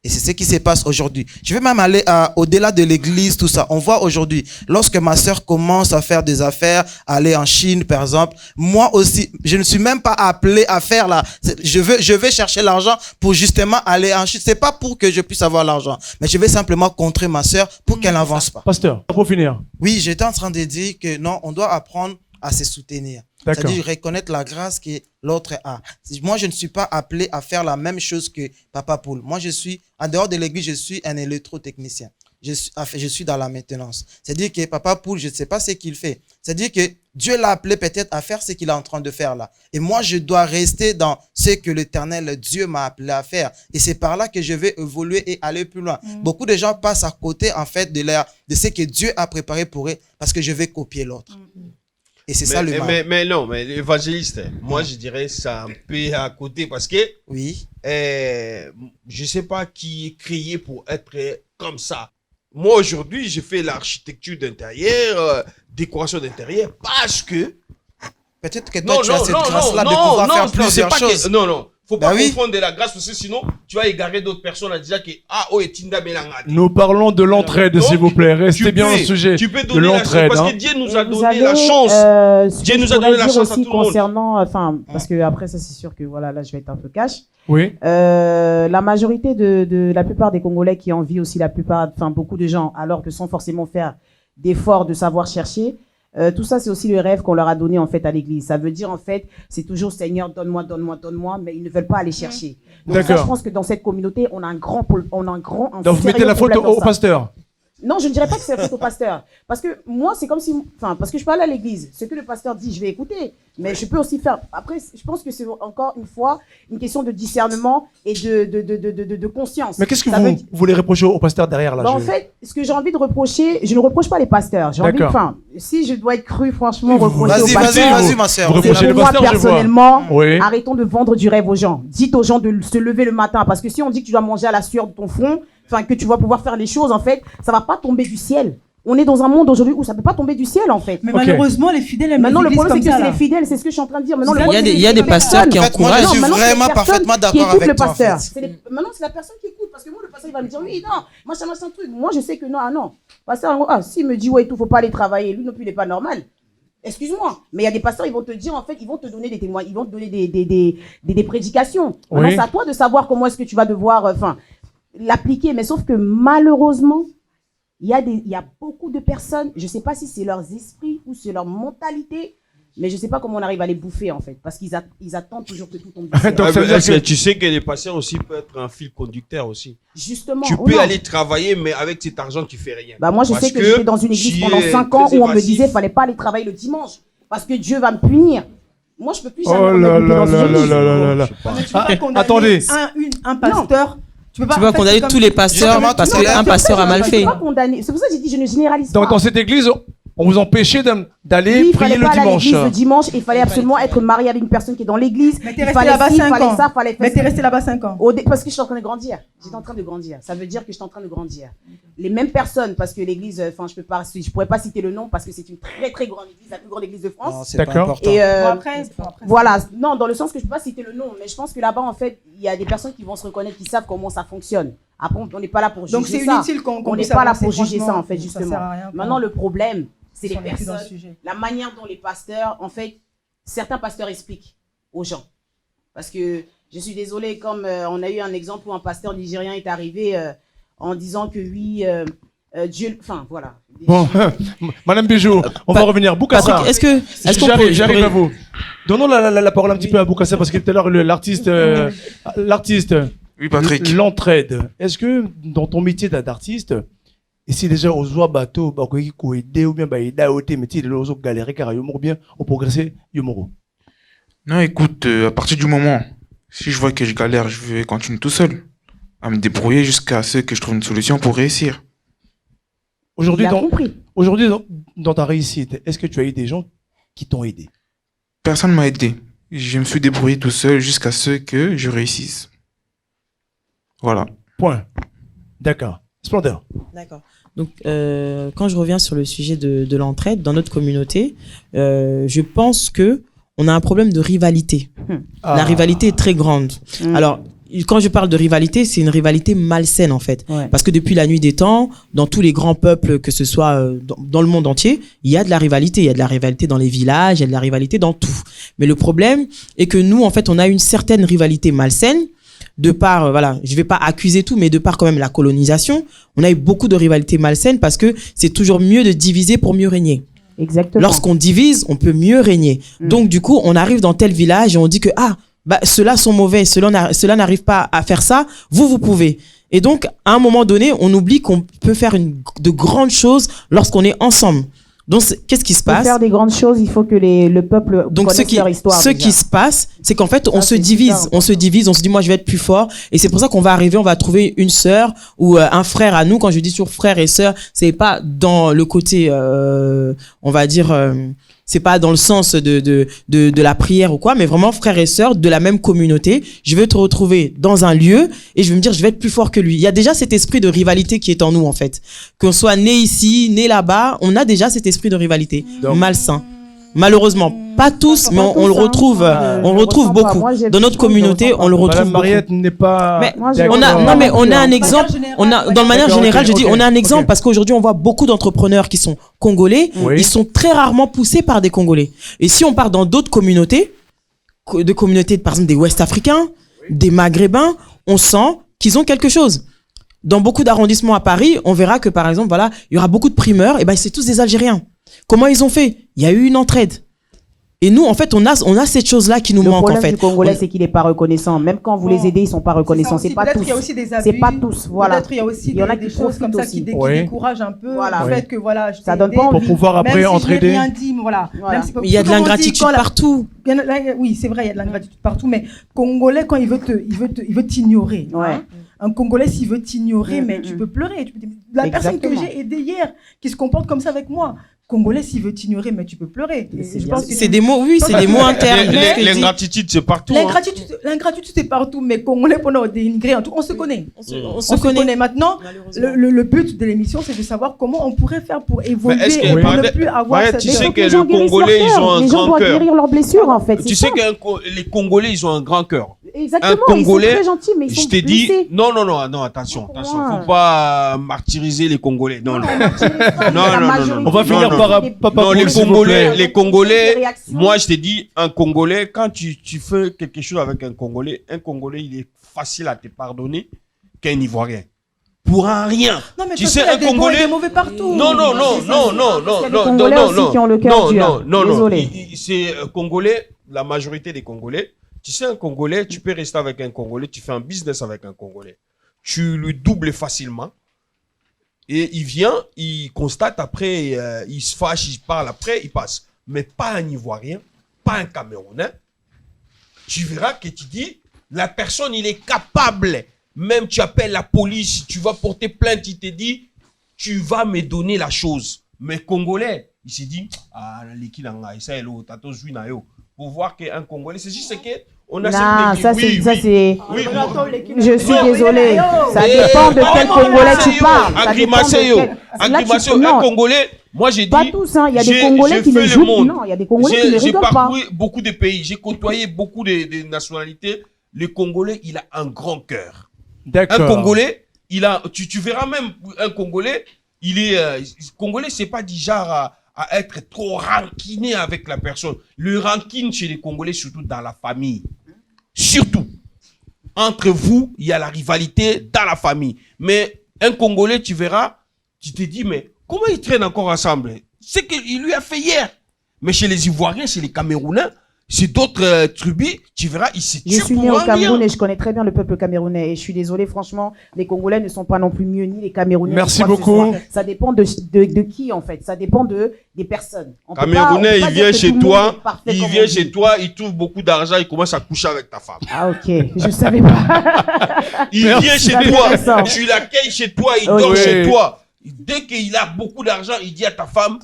Et c'est ce qui se passe aujourd'hui. Je vais même aller au-delà de l'église, tout ça. On voit aujourd'hui, lorsque ma sœur commence à faire des affaires, aller en Chine, par exemple, moi aussi, je ne suis même pas appelé à faire là. Je vais chercher l'argent pour justement aller en Chine. C'est pas pour que je puisse avoir l'argent, mais je vais simplement contrer ma sœur pour qu'elle n'avance pas. Pasteur, pour finir. Oui, j'étais en train de dire que non, on doit apprendre à se soutenir. C'est-à-dire reconnaître la grâce que l'autre a. Moi, je ne suis pas appelé à faire la même chose que Papa Paul. Moi, je suis, en dehors de l'église, je suis un électrotechnicien. Je suis dans la maintenance. C'est-à-dire que Papa Paul, je ne sais pas ce qu'il fait. C'est-à-dire que Dieu l'a appelé peut-être à faire ce qu'il est en train de faire là. Et moi, je dois rester dans ce que l'Éternel Dieu m'a appelé à faire. Et c'est par là que je vais évoluer et aller plus loin. Beaucoup de gens passent à côté, en fait, de ce que Dieu a préparé pour eux parce que je vais copier l'autre. Et c'est ça le mal. Mais non, mais l'évangéliste, moi je dirais ça un peu à côté parce que oui. Je sais pas qui est créé pour être comme ça. Moi aujourd'hui, je fais l'architecture d'intérieur, décoration d'intérieur parce que peut-être que toi tu as cette grâce-là de pouvoir faire plusieurs choses. Non. Faut pas confondre de la grâce parce que sinon tu vas égarer d'autres personnes à dire que nous parlons de l'entraide, s'il vous plaît. Restez bien au sujet de l'entraide. Parce que Dieu nous a donné la chance. Dieu nous a donné la chance aussi concernant, enfin, parce que après ça c'est sûr que voilà, là je vais être un peu cash. Oui. La majorité de la plupart des Congolais qui envient aussi beaucoup de gens, alors que sans forcément faire d'efforts de savoir chercher. Tout ça, c'est aussi le rêve qu'on leur a donné en fait à l'église. Ça veut dire en fait, c'est toujours Seigneur, donne-moi, mais ils ne veulent pas aller chercher. Donc ça, je pense que dans cette communauté, on a un grand donc vous mettez la faute au pasteur. Non, je ne dirais pas que c'est la faute au pasteur. Parce que moi, c'est comme si... Enfin, parce que je parle à l'église. Ce que le pasteur dit, je vais écouter. Mais je peux aussi faire... Après, je pense que c'est encore une fois une question de discernement et de conscience. Mais qu'est-ce que Ça vous veut dire- voulez reprocher au pasteur derrière là? Bah, en fait, ce que j'ai envie de reprocher, je ne reproche pas les pasteurs. J'ai envie, D'accord. enfin, si je dois être cru, franchement, reprocher Vas-y, aux pasteurs. vas-y, ma sœur. Vous reprochez les Pour moi, pasteurs, je vois. personnellement, Oui. arrêtons de vendre du rêve aux gens. Dites aux gens de se lever le matin. Parce que si on dit que tu dois manger à la sueur de ton front, enfin, que tu vas pouvoir faire les choses, en fait, ça va pas tomber du ciel. On est dans un monde aujourd'hui où ça peut pas tomber du ciel, en fait. Mais Ok. malheureusement, les fidèles aiment Maintenant, les le églises problème, comme c'est que ça, c'est là. les fidèles, c'est ce que je suis en train de dire. Maintenant, le Il y a problème, des- c'est il y a que des les pasteurs qui personnes- En fait, moi, je encouragent. suis maintenant, c'est les vraiment personnes parfaitement qui d'accord écoutent avec le toi, en pasteur. fait. Maintenant, c'est la personne qui écoute. Parce que moi, le pasteur, il va me dire, oui, non, machin, truc. Moi, je sais que non, ah non. Pasteur, s'il me dit, ouais, tout, faut pas aller travailler. Lui non plus, il est pas normal. Excuse-moi. Mais il y a des pasteurs, ils vont te dire, en fait, ils vont te donner des témoins, ils vont te donner des prédications. Maintenant, Oui. c'est à toi de savoir comment est-ce que tu vas devoir, l'appliquer. Mais sauf que malheureusement, il y a beaucoup de personnes, je ne sais pas si c'est leurs esprits ou c'est leur mentalité, mais je ne sais pas comment on arrive à les bouffer, en fait. Parce qu'ils attendent toujours que tout tombe du ciel. Donc, ça veut dire Est-ce que- que tu sais que les pasteurs aussi peuvent être un fil conducteur aussi. Justement. Tu ou peux non. aller travailler, mais avec cet argent, tu fais rien. Bah moi, je Parce sais que j'étais dans une église tu pendant es 5 ans très où on me évasif. disait qu'il fallait pas aller travailler le dimanche parce que Dieu va me punir. Moi, je peux plus jamais Oh là remettre là dans là une là église. là là là. Mais tu peux pas Ah, condamner attendez. un pasteur. Tu peux pas Tu peux en fait, condamner c'est comme- tous les pasteurs Justement, parce tout à l'heure, qu'un pasteur a mal Je fait. peux pas condamner. C'est pour ça que j'ai dit je ne généralise Donc, pas. dans cette église, on vous empêchait d'aller Oui, il prier fallait le pas aller à dimanche. l'église le dimanche. Il fallait absolument être marié avec une personne qui est dans l'église. Mais t'es Il resté fallait là-bas ci, il 5 fallait ans. ça, fallait Mais faire t'es ça. resté là-bas 5 ans. Parce que je suis en train de grandir. J'étais en train de grandir. Ça veut dire que je suis en train de grandir. Les mêmes personnes, parce que l'église, enfin, je pourrais pas citer le nom parce que c'est une très très grande église, la plus grande église de Non, France. c'est pas D'accord. important. Et Bon, après, voilà, non, dans le sens que je peux pas citer le nom, mais je pense que là-bas, en fait, il y a des personnes qui vont se reconnaître, qui savent comment ça fonctionne. Après, on n'est pas là pour juger Donc c'est ça. inutile qu'on On n'est puisse pas là avancer, pour juger ça, franchement. en fait, Ça justement. sert à rien qu'on- Maintenant, le problème, c'est les qu'on est plus dans le personnes, sujet. la manière dont les pasteurs, en fait, certains pasteurs expliquent aux gens. Parce que je suis désolée, comme on a eu un exemple où un pasteur nigérien est arrivé en disant que oui, Dieu, enfin voilà. Bon, Madame Bijou, on va revenir. Boukassa. Patrick, est-ce qu'on J'arrive, peut- j'arrive à vous. Donnons la parole un petit peu à Boukassa parce que tout à l'heure, l'artiste, Oui, Patrick. l'entraide. Est-ce que dans ton métier d'artiste, et si déjà on voit bateau, bah, qu'on aider ou bien bah, aider à ôter, mais si les autres galérer car yomoro bien, on progresser yomoro. Non, écoute, à partir du moment, si je vois que je galère, je vais continuer tout seul à me débrouiller jusqu'à ce que je trouve une solution pour réussir. Aujourd'hui, Il a compris. aujourd'hui dans ta réussite, est-ce que tu as eu des gens qui t'ont aidé? Personne m'a aidé. Je me suis débrouillé tout seul jusqu'à ce que je réussisse. Voilà. Point. D'accord. Splendeur. D'accord. Donc, quand je reviens sur le sujet de l'entraide dans notre communauté, je pense que on a un problème de rivalité. La rivalité est très grande. Alors, quand je parle de rivalité, c'est une rivalité malsaine en fait. Ouais. Parce que depuis la nuit des temps, dans tous les grands peuples, que ce soit dans le monde entier, il y a de la rivalité. Il y a de la rivalité dans les villages, il y a de la rivalité dans tout. Mais le problème est que nous, en fait, on a une certaine rivalité malsaine de par, voilà, je vais pas accuser tout, mais de par quand même la colonisation, on a eu beaucoup de rivalités malsaines parce que c'est toujours mieux de diviser pour mieux régner. Exactement. Lorsqu'on divise, on peut mieux régner. Donc, du coup, on arrive dans tel village et on dit que, bah, ceux-là sont mauvais, ceux-là n'arrivent pas à faire ça, vous pouvez. Et donc, à un moment donné, on oublie qu'on peut faire de grandes choses lorsqu'on est ensemble. Donc, qu'est-ce qui se Pour passe? faire des grandes choses, il faut que le peuple Donc, connaisse leur histoire. ce déjà. qui se passe, c'est qu'en fait, on Ça, se c'est divise, super on se divise, on se dit, moi, je vais être plus fort. Et c'est pour ça qu'on va arriver, on va trouver une sœur ou un frère à nous. Quand je dis toujours frère et sœur, c'est pas dans le côté, on va dire, c'est pas dans le sens de la prière ou quoi, mais vraiment frère et sœur de la même communauté. Je vais te retrouver dans un lieu et je vais me dire, je vais être plus fort que lui. Il y a déjà cet esprit de rivalité qui est en nous, en fait. Qu'on soit né ici, né là-bas, on a déjà cet esprit de rivalité malsain. Malheureusement, pas tous, mais on le retrouve, on le retrouve beaucoup. Dans notre communauté, on le retrouve Madame beaucoup. Mariette n'est pas. Mais Moi, je- on a, D'accord. non mais on a un De exemple, manière générale, on a, dans le manière D'accord, générale, ok, je dis, ok, on a un exemple ok. parce qu'aujourd'hui on voit beaucoup d'entrepreneurs qui sont congolais, Oui. ils sont très rarement poussés par des Congolais. Et si on part dans d'autres communautés, de communautés par exemple des Ouest-Africains, des Maghrébins, on sent qu'ils ont quelque chose. Dans beaucoup d'arrondissements à Paris, on verra que par exemple, voilà, il y aura beaucoup de primeurs, et ben c'est tous des Algériens. Comment ils ont fait? Il y a eu une entraide. Et nous, en fait, on a cette chose-là qui nous Le manque, en problème fait. du Congolais, c'est qu'il n'est pas reconnaissant. Même quand vous les aidez, ils ne sont pas reconnaissants. C'est pas tous. Peut-être qu'il y a aussi des abus. C'est pas tous. Voilà. Peut-être il y a aussi Il y en a des qui choses comme ça profitent qui aussi. découragent un peu Voilà. le fait que voilà, je Ça t'ai donne aidé, pas envie. Pour pouvoir après même si je n'ai entraider. rien dit, voilà. Voilà. Même si- Mais il y a de souvent, on dit l'ingratitude quand la- partout. Oui, c'est vrai, il y a de l'ingratitude partout, mais Congolais, quand il veut t'ignorer. Ouais. Hein. Un Congolais, s'il veut t'ignorer, mais tu peux pleurer. Tu peux... La personne que Exactement. j'ai aidée hier, qui se comporte comme ça avec moi, Congolais, s'il veut t'ignorer, mais tu peux pleurer. Mais Et c'est je bien pense sûr. que C'est des mots, oui, c'est des mots internes. Mais- L'ingratitude, c'est partout. hein. L'ingratitude, c'est partout, mais Congolais, pendant dénigrer, en tout, on se connaît. On On se connaît maintenant. Le but de l'émission, c'est de savoir comment on pourrait faire pour évoluer est-ce que- et pour Maria, ne plus avoir Maria, cette... tu sais Faut que les gens le guérissent Congolais, leur ils cœur. ont un Les gens grand doivent cœur. guérir leurs blessures, en fait. Tu c'est sais ça. que les Congolais, ils ont un grand cœur. Exactement, Un ils Congolais, sont très gentils, mais ils je sont t'ai dit, blessés. non, attention, Pour attention, moi. faut pas martyriser les Congolais. Non. On va finir par Papa Non, les Poul, s'il vous Congolais, plaît. les Congolais, Des réactions. moi je t'ai dit, un Congolais, quand tu fais quelque chose avec un Congolais, il est facile à te pardonner qu'un Ivoirien. Pour un rien. Non, mais Tu de toute sais, façon, il y a un des bons et Congolais. des mauvais partout. Non, Il y a des Congolais aussi qui ont le cœur dur. Désolé. C'est Congolais, la majorité des Congolais. Tu sais, un Congolais, tu peux rester avec un Congolais, tu fais un business avec un Congolais. Tu lui doubles facilement. Et il vient, il constate après, il se fâche, il parle après, il passe. Mais pas un Ivoirien, pas un Camerounais. Tu verras que tu dis, la personne, il est capable. Même tu appelles la police, tu vas porter plainte, il te dit, tu vas me donner la chose. Mais Congolais, il s'est dit, ah, l'équilanga, ça est l'eau, tato juina yo. Pour voir qu'un Congolais, c'est juste que on a Non, ça c'est... oui, Je suis Non. désolée. Ça Eh, dépend de quel non, Congolais non, tu parles. Ça dépend de Agrimassé, yo. quel- Là, tu- Agrimassé, un non, Congolais, moi j'ai dit. pas tous, hein. Il y a des j'ai- Congolais j'ai qui fait ne le jouent. monde. Non, il y a des Congolais qui ne J'ai rigolent pas. parcouru beaucoup de pays, j'ai côtoyé beaucoup de nationalités. Le Congolais, il a un grand cœur. D'accord. Un Congolais, il a, tu verras même un Congolais, il est, Congolais, c'est pas du genre à être trop ranquiné avec la personne. Le rancune chez les Congolais, surtout dans la famille. Surtout. Entre vous, il y a la rivalité dans la famille. Mais un Congolais, tu verras, tu te dis, mais comment ils traînent encore ensemble? C'est qu'il lui a fait hier. Mais chez les Ivoiriens, chez les Camerounais, chez d'autres tribus, tu verras, ils se tuent Je suis née pour au un Cameroun bien. et je connais très bien le peuple camerounais. Et je suis désolée, franchement, les Congolais ne sont pas non plus mieux ni les Camerounais. Merci ni quoi que ce beaucoup. soit. Ça dépend de qui, en fait. Ça dépend des personnes. On peut pas- on Camerounais, peut pas il dire vient que chez tout le monde toi, est parfait il comme vient on chez dit. toi, il trouve beaucoup d'argent, il commence à coucher avec ta femme. Ah, ok. Je savais pas. Il Merci. vient chez C'est toi, intéressant. tu l'accueilles chez toi, il Ok. dort chez toi. Dès qu'il a beaucoup d'argent, il dit à ta femme,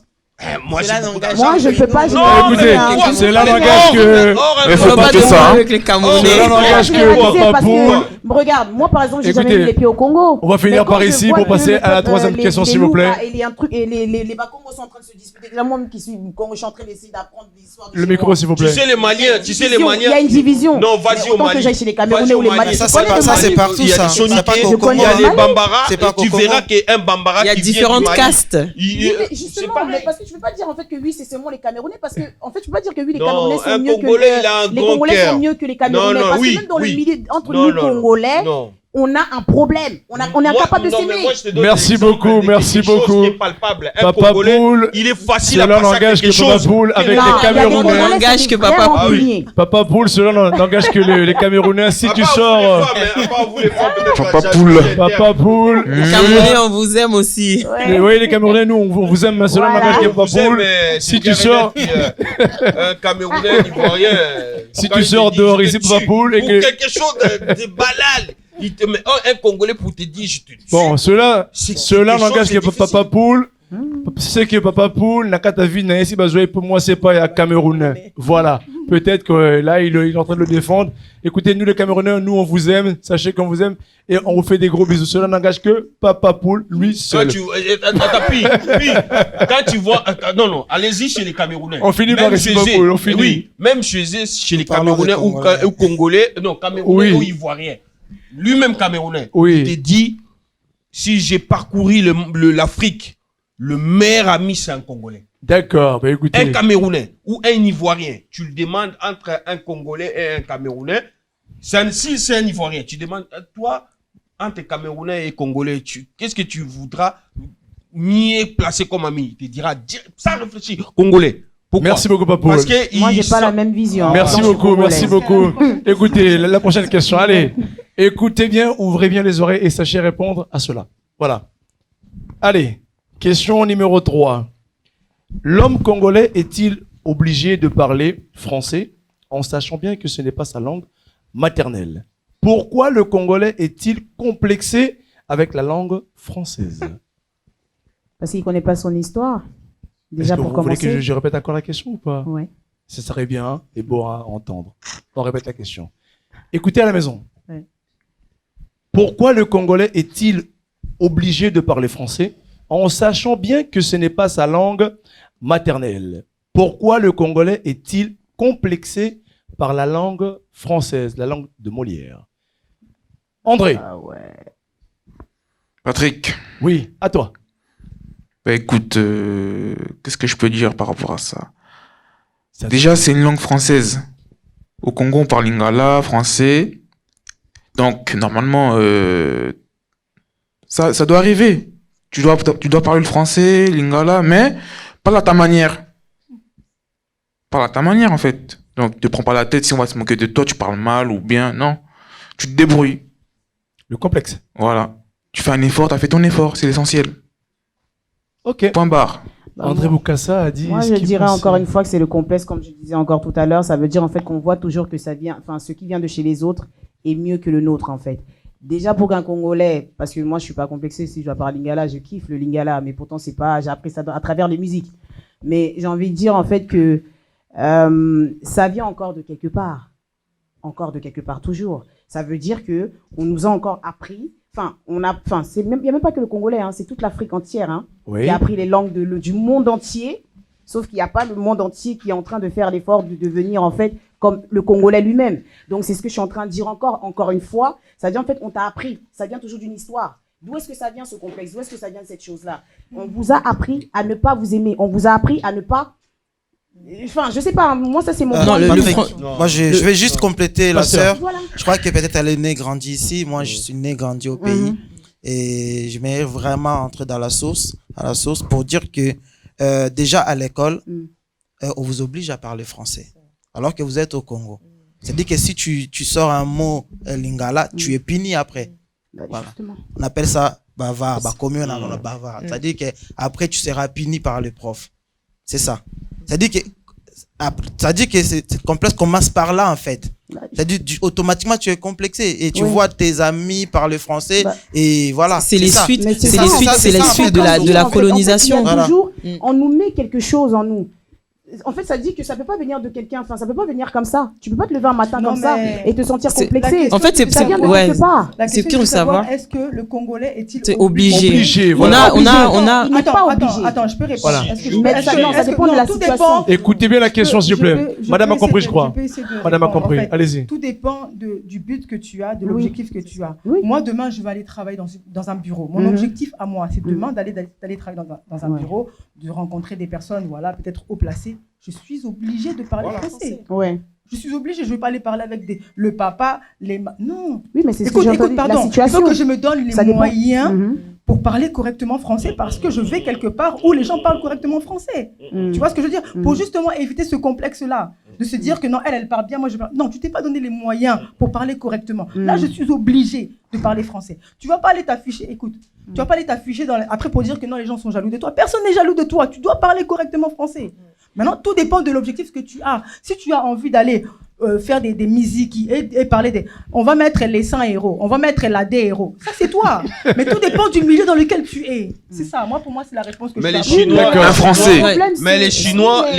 moi j'ai beaucoup d'argent. Moi, je ne peux pas Non, Écoutez, mais toi, c'est là mais l'engage que- or, Mais or, faut pas que ça, hein. avec les Camerounais. C'est là l'engage que Généraliser Papa parce Poul. que, regarde, moi par exemple, j'ai Écoutez, jamais mis les pieds au Congo. on va finir Mais quand par je ici vois pour que passer le à la peuple, troisième les- question, les s'il vous plaît. Louba Et les, un truc, et les Bakongos sont en train de se disputer. Là, moi qui suis Congo, je suis en train d'essayer d'apprendre l'histoire. Le micro, s'il vous Tu plaît. sais les Maliens, tu sais les Il y Maliens. a une division. Non, vas-y Mais au autant que Mali. j'aille chez les Camerounais Vas-y ou au les Mali. Maliens. Ça, Je c'est connais pas- le ça, Mali. c'est partout, Il y a ça. des C'est pas Soniqués, qu'au Je Congo. connais il y a le les Mali. Bambara, C'est pas et tu qu'au verras Congo. qu'un Bambara Il y a qui vient différentes du Mali, castes. il- Mais c'est justement, pareil. mais parce que tu peux pas dire en fait que oui, c'est seulement les Camerounais parce que en fait, tu peux pas dire que oui, les Non, Camerounais un sont mieux que Congolais, il a un les grand Congolais cœur. sont mieux que les Camerounais Non, parce oui, que même dans oui. le milieu entre Non, nous non, Congolais, non. on a un problème. On est Moi- incapable de non, mais s'aimer. moi, je te donne Merci l'exemple beaucoup, de merci quelque chose beaucoup. qui est palpable. Un Papa Congolais, Poul, il est facile c'est à là passer à l'engage quelque que Papa chose. Poul avec Non, les il y a des Camerounais. Congolais Langage qui que sont Papa vraiment Poul. punis. Papa Poul, cela n'engage que les Camerounais. Si À tu part vous, sors, les femmes, hein, à part vous, les femmes, peut-être Papa la Poul. jalousie Papa Poul. Les Camerounais, on vous aime aussi. Et oui, les Camerounais, nous, on vous aime, mais cela Voilà. n'engage que interne. Papa Vous aimez, Poul. c'est Si tu clair et sors, net, un Camerounais, un Ivoirien. Si quand tu il te sors dit, dehors je ici, te Papa tue, Poul, et pour que- quelque chose de banal, il te met un Congolais pour te dire, je te tue. bon, cela quelque n'engage chose que de Papa Poul. C'est que Papa Poul n'a qu'à ta vie, n'a ici, pour moi, c'est pas un Camerounais. Voilà. Peut-être que là, il est en train de le défendre. Écoutez, nous, les Camerounais, nous, on vous aime. Sachez qu'on vous aime. Et on vous fait des gros bisous. Cela n'engage que Papa Poul, lui Quand seul. tu, puis, quand tu vois, non, allez-y chez les Camerounais. On finit par Même ici, chez Papa eux, Poul, on finit. Oui, même chez eux, chez les Parlons des Camerounais Congolais. ou Congolais, non, Camerounais Oui. ou Ivoiriens. Lui-même Camerounais. Oui. Il te dit, si j'ai parcouru l'Afrique, le meilleur ami, c'est un Congolais. D'accord. Bah, Un écoutez. Camerounais ou un Ivoirien, tu le demandes entre un Congolais et un Camerounais. Si c'est un Ivoirien, tu demandes, toi, entre Camerounais et Congolais, qu'est-ce que tu voudras mieux placer comme ami? Il te dira, sans réfléchir, Congolais. Pourquoi? Merci beaucoup, Papoul. Parce que Moi, j'ai pas la même vision. Merci Donc, je suis beaucoup, merci congolaise. beaucoup. Écoutez, la prochaine question. Allez, écoutez bien, ouvrez bien les oreilles et sachez répondre à cela. Voilà. Allez, question numéro 3. L'homme congolais est-il obligé de parler français en sachant bien que ce n'est pas sa langue maternelle? Pourquoi le congolais est-il complexé avec la langue française? Parce qu'il connaît pas son histoire. Est-ce Déjà que pour vous voulez commencer. que je répète encore la question ou pas? Ouais. Ce serait bien et beau à entendre. On répète la question. Écoutez à la maison. Ouais. Pourquoi le Congolais est-il obligé de parler français en sachant bien que ce n'est pas sa langue maternelle? Pourquoi le Congolais est-il complexé par la langue française, la langue de Molière? André. Ah ouais. Patrick, Oui, à toi. bah écoute, qu'est-ce que je peux dire par rapport à ça? Déjà, c'est une langue française. Au Congo, on parle lingala, français. Donc, normalement, ça doit arriver. Tu dois parler le français, lingala, mais parle à ta manière. Parle à ta manière, en fait. Donc, ne te prends pas la tête si on va se moquer de toi, tu parles mal ou bien. Non. Tu te débrouilles. Le complexe. Voilà. Tu fais un effort, tu as fait ton effort, c'est l'essentiel. Ok. Point barre. André Boukassa a dit. Moi, ce je qu'il dirais pensait. encore une fois que c'est le complexe, comme je disais encore tout à l'heure. Ça veut dire en fait qu'on voit toujours que ça vient, enfin, ce qui vient de chez les autres est mieux que le nôtre en fait. Déjà pour qu'un Congolais, parce que moi je suis pas complexé si je dois parler lingala, je kiffe le lingala, mais pourtant c'est pas, j'ai appris ça à travers les musiques. Mais j'ai envie de dire en fait que ça vient encore de quelque part toujours. Ça veut dire que on nous a encore appris. C'est même, il y a même pas que le Congolais, hein, c'est toute l'Afrique entière, hein, Oui. qui a appris les langues du monde entier. Sauf qu'il n'y a pas le monde entier qui est en train de faire l'effort de devenir en fait comme le Congolais lui-même. Donc c'est ce que je suis en train de dire encore une fois. Ça vient en fait, on t'a appris. Ça vient toujours d'une histoire. D'où est-ce que ça vient ce complexe? D'où est-ce que ça vient de cette chose-là? On vous a appris à ne pas vous aimer. On vous a appris à ne pas. Enfin, je sais pas. Moi, ça c'est mon. Non, le Patrick, fran- moi je vais juste compléter la Pasteur. sœur. Voilà. Je crois que peut-être elle est née, grandie ici. Moi, je suis né, grandi au pays. Mhm. Et je vais vraiment entrer dans à la sauce pour dire que déjà à l'école, on vous oblige à parler français. Alors que vous êtes au Congo. C'est-à-dire que si tu sors un mot lingala, tu es puni après. Voilà. Justement. On appelle ça bavard, comme on a bavard. C'est-à-dire que après tu seras puni par le prof. C'est ça. C'est-à-dire que c'est complexe commence par là en fait. C'est-à-dire automatiquement tu es complexé et tu vois tes amis parler français et voilà. C'est les ça. suites, Mais c'est ça, les en suites, fait, c'est les ça, en suites fait, de la En fait, colonisation. il y a Voilà. toujours, on nous met quelque chose en nous. En fait, ça dit que ça peut pas venir de quelqu'un. Enfin, ça peut pas venir comme ça. Tu peux pas te lever un matin Non, comme ça mais- et te sentir C'est- complexé. En fait, c'est ça vient de ouais, quelque part. La c'est question que est de savoir, savoir. est-ce que le Congolais est-il C'est obligé. Obligé, On voilà. a Il n'est pas obligé. Attends, je peux répondre. Voilà. Est-ce que Mais est-ce ça, que- non, ça est-ce que- dépend de la tout situation. dépend- Écoutez bien la question, s'il vous plaît. Madame a compris, je crois. Madame a compris. Allez-y. Tout dépend du but que tu as, de Oui. l'objectif que tu as. Oui. Moi, demain, je vais aller travailler dans un bureau. Mon Mhm. objectif à moi, c'est demain d'aller travailler dans un Ouais. bureau, de rencontrer des personnes, voilà, peut-être haut placées. Je suis obligée de parler français. Ouais. Je suis obligée, je ne vais pas aller parler avec le papa, non. Oui, mais c'est ce que Écoute, j'ai écoute, entendu. La pardon, il situation. faut que je me donne les Ça dépend. moyens Mhm. pour parler correctement français parce que je vais quelque part où les gens parlent correctement français. Mhm. Tu vois ce que je veux dire? Mhm. Pour justement éviter ce complexe-là, de se dire que non, elle parle bien, moi je parle. Non, tu t'es pas donné les moyens pour parler correctement. Là, je suis obligée de parler français. Tu vas pas aller t'afficher, écoute, tu vas pas aller t'afficher après pour dire que non, les gens sont jaloux de toi. Personne n'est jaloux de toi. Tu dois parler correctement français. Maintenant, tout dépend de l'objectif que tu as. Si tu as envie d'aller faire des musiques et parler des... On va mettre les 100 héros, on va mettre la D héros. Ça, c'est toi. Mais tout dépend du milieu dans lequel tu es. C'est ça. Moi, pour moi, c'est la réponse que Mais je les peux Chinois, avoir. Un Français. mais les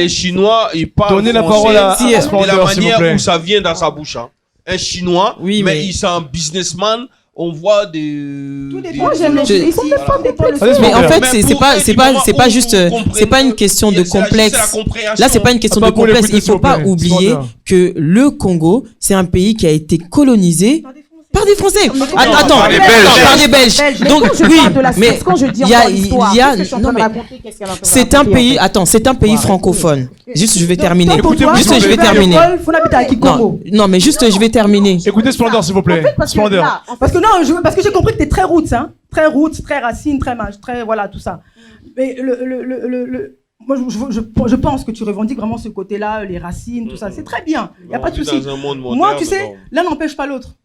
Chinois, ils parlent Donnez la français parole à de la Splendeur, s'il vous manière plaît. où ça vient dans sa bouche. Hein. Un Chinois, Oui, mais mais- il est un businessman. On voit Tout des... dépend. Moi, j'aime les Je- Ils sont même pas complexés. Allez-y, Mais en fait, Mais c'est pour pas, eux, c'est du pas, moment c'est pas où juste, vous comprenez, c'est pas une question de c'est juste la complexe. compréhension. Là, c'est pas une question de Attends, pour complexe. l'écouter, Il s'il faut vous pas plaît. oublier Splendeur. que le Congo, c'est un pays qui a été colonisé par des Français. Attends, Par des Belges. par des Belges. Mais Donc quand je oui, parle de la mais quand je dis il y a, encore l'histoire, il y a, qu'est-ce que je suis en non train de mais raconter, qu'est-ce qu'elle est en train de c'est un raconter, en pays. fait. Attends, c'est un pays francophone. Juste, je vais terminer. Toi, pour toi, Écoutez, Juste, si je tu vais veux faire terminer. l'école, faut n'habiter à Kikongo. Non, mais juste, je vais terminer. Écoutez Splendeur, s'il vous plaît. En fait, parce que Splendeur. là, en fait, Parce que non, parce que j'ai compris que t'es très roots, hein. Très roots, très racine, très voilà, tout ça. Mais Moi, je pense que tu revendiques vraiment ce côté-là, les racines, tout ça. C'est très bien. Il n'y a pas de souci. Moi, tu sais, l'un n'empêche pas l'autre.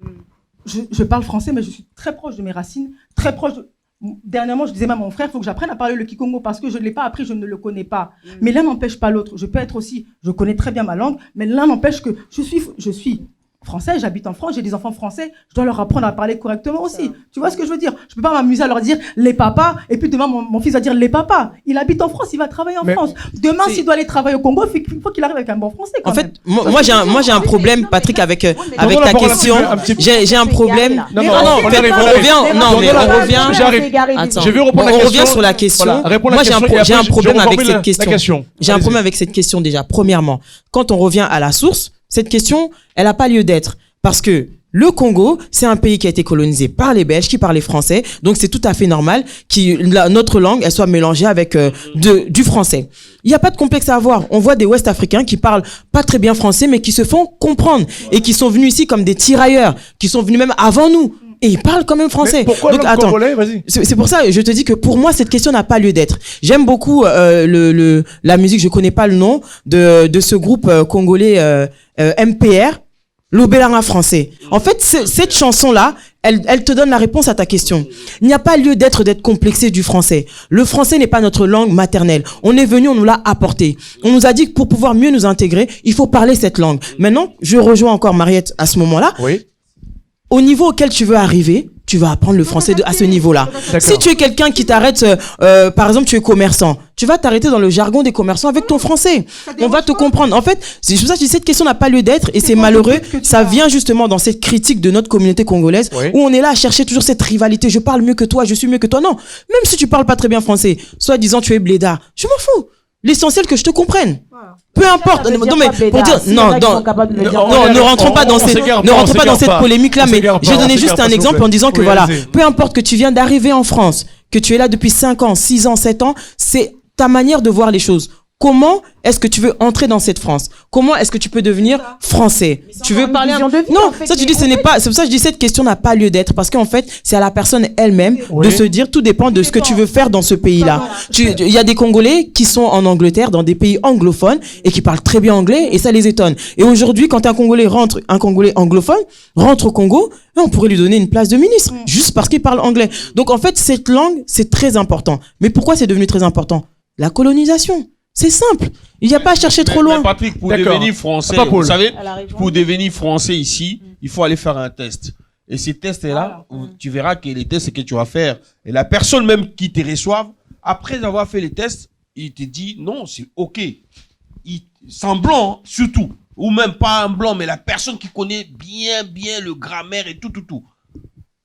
Je parle français, mais je suis très proche de mes racines, très proche de... Dernièrement, je disais même à mon frère, il faut que j'apprenne à parler le Kikongo parce que je ne l'ai pas appris, je ne le connais pas. Mais l'un n'empêche pas l'autre. Je peux être aussi, je connais très bien ma langue, mais l'un n'empêche que je suis français, j'habite en France, j'ai des enfants français, je dois leur apprendre à parler correctement aussi. Tu vois ce que je veux dire? Je peux pas m'amuser à leur dire les papas, et puis demain, mon fils va dire les papas. Il habite en France, il va travailler en France. Demain, s'il doit aller travailler au Congo, il faut qu'il arrive avec un bon français quand même. Moi j'ai un problème, Patrick, avec ta question. J'ai un problème. On revient sur la question. Moi, j'ai un problème avec cette question. J'ai un problème avec cette question déjà. Premièrement, quand on revient à la source, cette question, elle n'a pas lieu d'être. Parce que le Congo, c'est un pays qui a été colonisé par les Belges qui parlaient français. Donc, c'est tout à fait normal que notre langue, elle soit mélangée avec du français. Il n'y a pas de complexe à avoir. On voit des Ouest-Africains qui parlent pas très bien français, mais qui se font comprendre. Et qui sont venus ici comme des tirailleurs, qui sont venus même avant nous. Et ils parlent quand même français. Mais pourquoi donc, attends, congolais, vas-y. C'est pour ça que je te dis que pour moi, cette question n'a pas lieu d'être. J'aime beaucoup la musique, je connais pas le nom, de ce groupe congolais MPR, l'Obélanga français. En fait, cette chanson-là, elle te donne la réponse à ta question. Il n'y a pas lieu d'être complexé du français. Le français n'est pas notre langue maternelle. On est venu, on nous l'a apporté. On nous a dit que pour pouvoir mieux nous intégrer, il faut parler cette langue. Maintenant, je rejoins encore Mariette à ce moment-là. Oui. Au niveau auquel tu veux arriver, tu vas apprendre le français à ce niveau-là. Si tu es quelqu'un qui t'arrête, par exemple, tu es commerçant, tu vas t'arrêter dans le jargon des commerçants avec ton français. On va te comprendre. En fait, c'est pour ça que je dis cette question n'a pas lieu d'être et c'est malheureux. Ça vient justement dans cette critique de notre communauté congolaise où on est là à chercher toujours cette rivalité. Je parle mieux que toi, je suis mieux que toi. Non, même si tu parles pas très bien français, soit disant tu es blédard, je m'en fous. L'essentiel que je te comprenne. Peu importe. Non mais pour dire ne rentrons pas dans cette polémique là, mais j'ai donné juste un exemple en disant que voilà, peu importe que tu viens d'arriver en France, que tu es là depuis 5 ans, 6 ans, 7 ans, c'est ta manière de voir les choses. Comment est-ce que tu veux entrer dans cette France? Comment est-ce que tu peux devenir français? Tu veux parler Non, ça tu dis ce n'est pas. C'est pour ça que je dis cette question n'a pas lieu d'être parce qu'en fait c'est à la personne elle-même de se dire tout dépend de ce que tu veux faire dans ce pays-là. Il y a des Congolais qui sont en Angleterre dans des pays anglophones et qui parlent très bien anglais et ça les étonne. Et aujourd'hui quand un Congolais anglophone rentre au Congo, on pourrait lui donner une place de ministre juste parce qu'il parle anglais. Donc en fait cette langue c'est très important. Mais pourquoi c'est devenu très important? La colonisation. C'est simple. Il n'y a pas à chercher trop loin. Mais Patrick, pour devenir français, vous savez, pour devenir français ici, il faut aller faire un test. Et ces tests-là, tu verras que les tests que tu vas faire, et la personne même qui te reçoive, après avoir fait les tests, il te dit non, c'est OK. Sans blanc, surtout. Ou même pas un blanc, mais la personne qui connaît bien le grammaire et tout.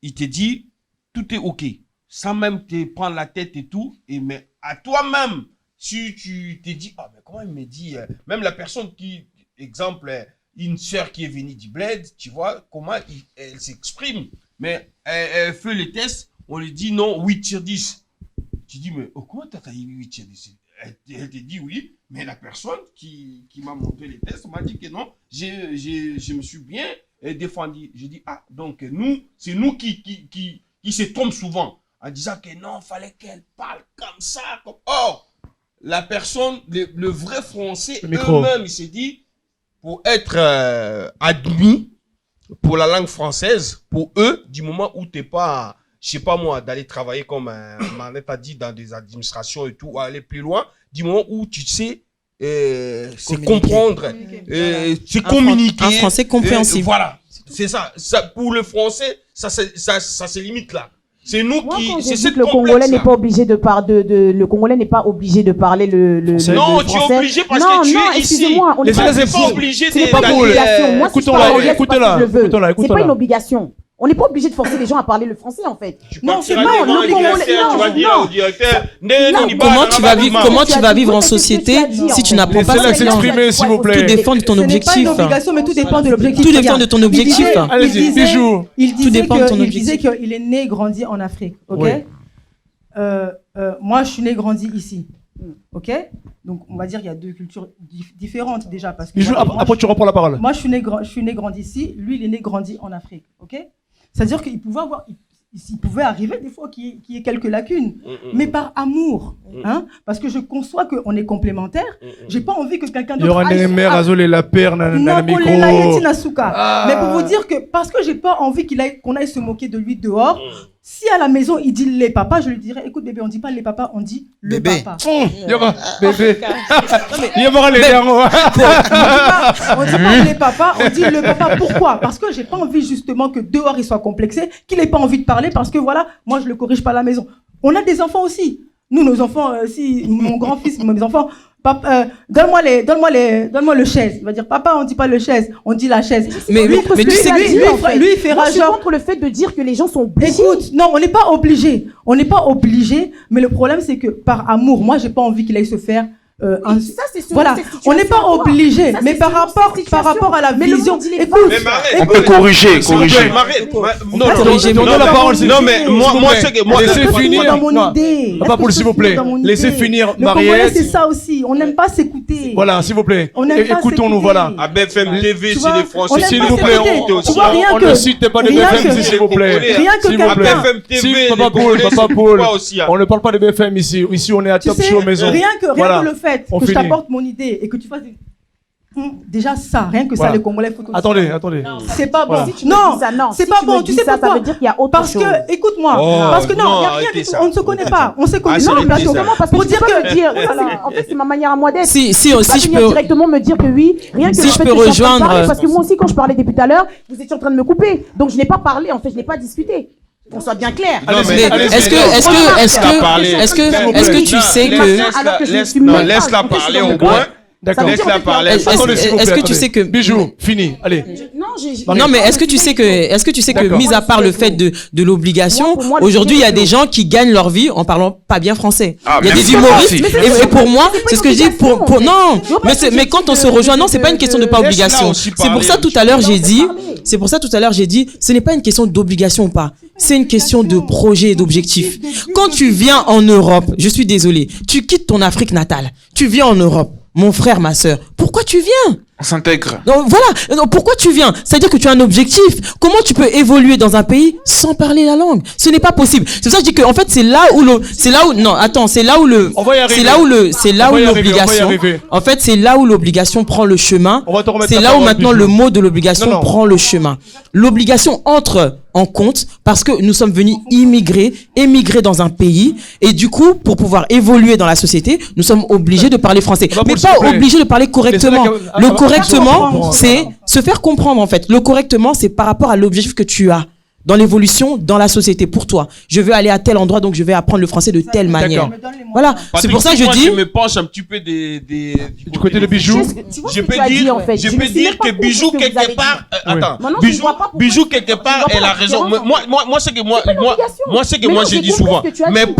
Il te dit, tout est OK. Sans même te prendre la tête et tout. Mais à toi-même, si tu te dis, mais comment il me dit, même la personne qui, exemple, une sœur qui est venue du bled, tu vois, comment elle s'exprime. Mais elle fait les tests, on lui dit non, 8 sur 10. Tu dis, mais comment t'as eu 8 sur 10? Elle te dit oui, mais la personne qui m'a montré les tests m'a dit que non, je me suis bien défendu. J'ai dit, donc c'est nous qui se trompent souvent en disant que non, fallait qu'elle parle comme ça. Or, la personne, le vrai français eux-mêmes, il s'est dit, pour être admis pour la langue française, pour eux, du moment où t'es pas, je sais pas moi, d'aller travailler comme Manette a dit dans des administrations et tout, aller plus loin, du moment où tu sais c'est comprendre, c'est communiquer. Un français compréhensible. Voilà, c'est ça. Pour le français, ça se limite là. C'est nous qui. C'est cette le Congolais n'est pas obligé de parler. Le Congolais n'est pas obligé de parler le non, tu es obligé parce que tu es ici. On n'est pas obligé. C'est pas une obligation. Moi, si je parle anglais, c'est parce que je le veux. C'est pas une obligation. On n'est pas obligé de forcer les gens à parler le français en fait. Non, c'est pas le Congolais. Tu vas dire au directeur. Comment tu vas vivre en société si tu n'apprends pas cette langue? S'il vous plaît. Tout dépend de ton objectif. Ce n'est pas une obligation, mais tout dépend de l'objectif. Tout dépend de ton objectif. Allez-y, Bijou. Il disait qu'il est né et grandi en Afrique, ok? Moi, je suis né et grandi ici, ok? Donc, on va dire qu'il y a deux cultures différentes déjà. Parce que après, tu reprends la parole. Moi, je suis né grandi ici. Lui, il est né grandi en Afrique, ok? C'est-à-dire qu'il pouvait avoir... il pouvait arriver des fois qu'il y ait quelques lacunes, mais par amour, hein, parce que je conçois qu'on est complémentaires. J'ai pas envie que quelqu'un Il y aura d'autre des mères à zoler la paire dans le micro. Mais pour vous dire que parce que j'ai pas envie qu'on aille se moquer de lui dehors. Si à la maison il dit les papas, je lui dirais écoute bébé, on dit pas les papas, on dit le Bébé. papa. Il y aura bébé. Il y aura les derniers. On dit pas les papas, on dit le papa. Pourquoi? Parce que j'ai pas envie justement que dehors il soit complexé, qu'il ait pas envie de parler parce que voilà, moi je le corrige pas à la maison. On a des enfants aussi. Nous, nos enfants, si mon grand-fils, mes enfants, papa, donne-moi le chaise. Il va dire papa, on dit pas le chaise, on dit la chaise. Mais lui, tu sais lui, il fait Moi, je suis rageur. contre le fait de dire que les gens sont obligés. Écoute, non, on n'est pas obligé. On n'est pas obligé, mais le problème c'est que par amour, moi j'ai pas envie qu'il aille se faire. Ça, c'est selon Voilà, cette situation, on n'est pas quoi. obligé, Ça, mais c'est par selon rapport, cette par rapport à la Mais le vision. monde, il est Écoute, Mais Marlène, On peut corriger, s'il vous plaît, corriger. Marlène, non, Corriger. non, Donnez la parole, non, mais moi, c'est que moi, Laissez Laisse-moi finir. dans mon Non. idée. Papa Paul, s'il vous plaît. Laissez finir Le Congolais, Mariette. c'est ça aussi. On n'aime pas s'écouter. Voilà, s'il vous plaît. On n'aime pas Écoutons-nous, s'écouter. voilà. à BFM TV, Tu c'est vois, les on Français. n'aime S'il pas vous plaît, s'écouter. on- Tu vois, rien On que- ne cite pas de rien BFM que- s'il vous plaît. Rien que S'il vous À plaît. quelqu'un. BFM TV, Si, les Papa Paul, Congolais Papa se Paul, pas aussi. on ne parle pas de BFM ici. Ici, on est à Tu Top sais, Show Maison. rien que Voilà. le fait On que je finit. t'apporte mon idée et que tu fasses des... Déjà ça, rien que ça, Voilà. les Congolais faut Attendez. c'est pas bon. Voilà. Si tu me Non, dis ça, non. c'est Si pas tu bon. me Tu dis sais ça, pourquoi? ça veut dire qu'il y a autre Parce chose. que, écoute-moi, Oh, parce que non, non, il y a rien arrêtez du tout. ça. On ne se connaît pas. On s'est connus Ah, sur c'est le plateau. ça. Parce que Pour tu dire peux que me dire, en fait, c'est ma manière à moi d'être. Si Tu peux pas je venir peux. directement me dire que oui, rien que Si le je fait peux que je suis en train de rejoindre, parler, parce que moi aussi, quand je parlais depuis tout à l'heure, vous étiez en train de me couper. Donc, je n'ai pas parlé, en fait, je n'ai pas discuté. Qu'on soit bien clair. Non, Allez-y, mais allez-y. Est-ce que tu sais que Alors que je ne suis non, même pas- laisse-la en fait, je suis parler dans au le moins. D'accord. Ça veut dire Laisse-la que tu as- parler. Attendez, s'il vous plaît, est-ce que tu attendez. sais que Bijou, fini. Allez. Non, mais est-ce que tu sais que, D'accord. mis à part le fait de l'obligation, Moi, pour moi, le aujourd'hui, il y a sujet, des gens qui gagnent leur vie en parlant pas bien français. Ah, Il y a mais des c'est humoristes, pas et pour moi, c'est pas c'est ce que je dis, une obligation, non, en fait. mais quand on se rejoint, non, c'est pas une question de pas Laisse-la obligation. aussi C'est pour parler, ça tout monsieur. à l'heure, j'ai dit, parler. c'est pour ça tout à l'heure, j'ai dit, ce n'est pas une question d'obligation ou pas. C'est une question de projet et d'objectif. Quand tu viens en Europe, je suis désolé, tu quittes ton Afrique natale, tu viens en Europe, mon frère, ma sœur, pourquoi tu viens? On s'intègre. Donc voilà, donc, pourquoi tu viens? C'est-à-dire que tu as un objectif. Comment tu peux évoluer dans un pays sans parler la langue? Ce n'est pas possible. C'est pour ça que je dis que en fait c'est là où non, attends, c'est là où On va y arriver. c'est là On où va y arriver, on va y l'obligation. arriver. En fait, c'est là où l'obligation prend le chemin. On va te remettre C'est la là où parole, maintenant Bijou. le mot de l'obligation Non, non. prend le chemin. L'obligation entre en compte parce que nous sommes venus émigrer dans un pays et du coup pour pouvoir évoluer dans la société, nous sommes obligés de parler français, Papa mais Paul, s'il pas vous plaît. obligés de parler correctement. Laissez-la- Le Ah, correctement, c'est se faire comprendre en fait. Le correctement, c'est par rapport à l'objectif que tu as dans l'évolution dans la société pour toi. Je veux aller à tel endroit donc je vais apprendre le français de telle manière. Voilà, c'est Patrick, pour ça que si je moi, dis je me penche un petit peu du côté de Bijou. Tu vois ce Je que peux tu as dit, dire, en fait. je ne peux sais dire même pas que compris Bijou ce que vous avez quelque dit. part, Oui. attends, Maintenant, je Bijou, vois pas pourquoi Bijou tu- quelque je part, vois pas elle a la raison. différence. Moi c'est que moi, C'est pas une moi, obligation. moi c'est que Mais moi non, je j'ai dis compris souvent. ce que tu as Mais dit.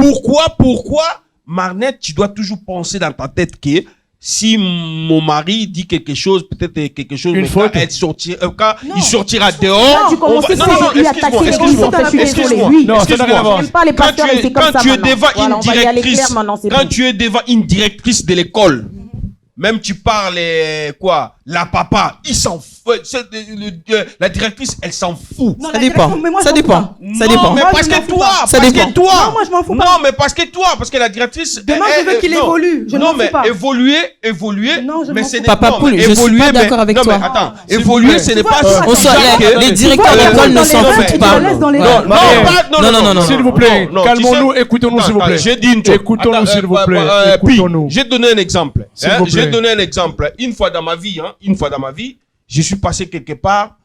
pourquoi, Marnette, tu dois toujours penser dans ta tête que si mon mari dit quelque chose, peut-être quelque chose, Une mais faute. quand il sortira dehors. Là, tu on commences va- à non, non, lui excuse-moi, attaquer les excuse-moi, autres, en fait, je suis excuse-moi, désolée. Oui. Non, ça n'a rien à voir. J'aime pas les Quand pasteurs et c'est comme ça quand tu es maintenant. devant Voilà, une on va y aller directrice, clair maintenant, c'est quand bon. tu es devant une directrice de l'école, même tu parles quoi, la papa, il s'en fout. La directrice, elle s'en fout. Non, ça la dépend. direction, mais moi, je Ça m'en fous dépend. pas. Ça Non, dépend. mais Moi, parce je m'en que fous toi, pas. Ça parce dépend. que toi. Non, moi, je m'en fous pas. Non, mais parce que la directrice. Demain, je veux qu'il non. évolue. Je ne non, m'en mais fous pas. évoluer. Non, je mais m'en c'est fous des- pas. Papa non, Poul, mais je suis évoluer, pas mais- d'accord avec non, toi. mais attends, S'il vous évoluer, plaît. ce n'est Tu pas. vois, On soit, les directeurs Tu vois, d'école ne dans les s'en verts, foutent tu pas. te laisses dans les Non, verts. non, Non, non, S'il vous plaît, non, calmons-nous, tu sais- écoutons-nous, s'il vous plaît. J'ai dit une chose. Écoutons-nous, Attends, s'il vous plaît. Puis, Écoutons-nous. j'ai donné un exemple. S'il vous plaît. J'ai donné un exemple. Une fois dans ma vie, je suis passé quelque part,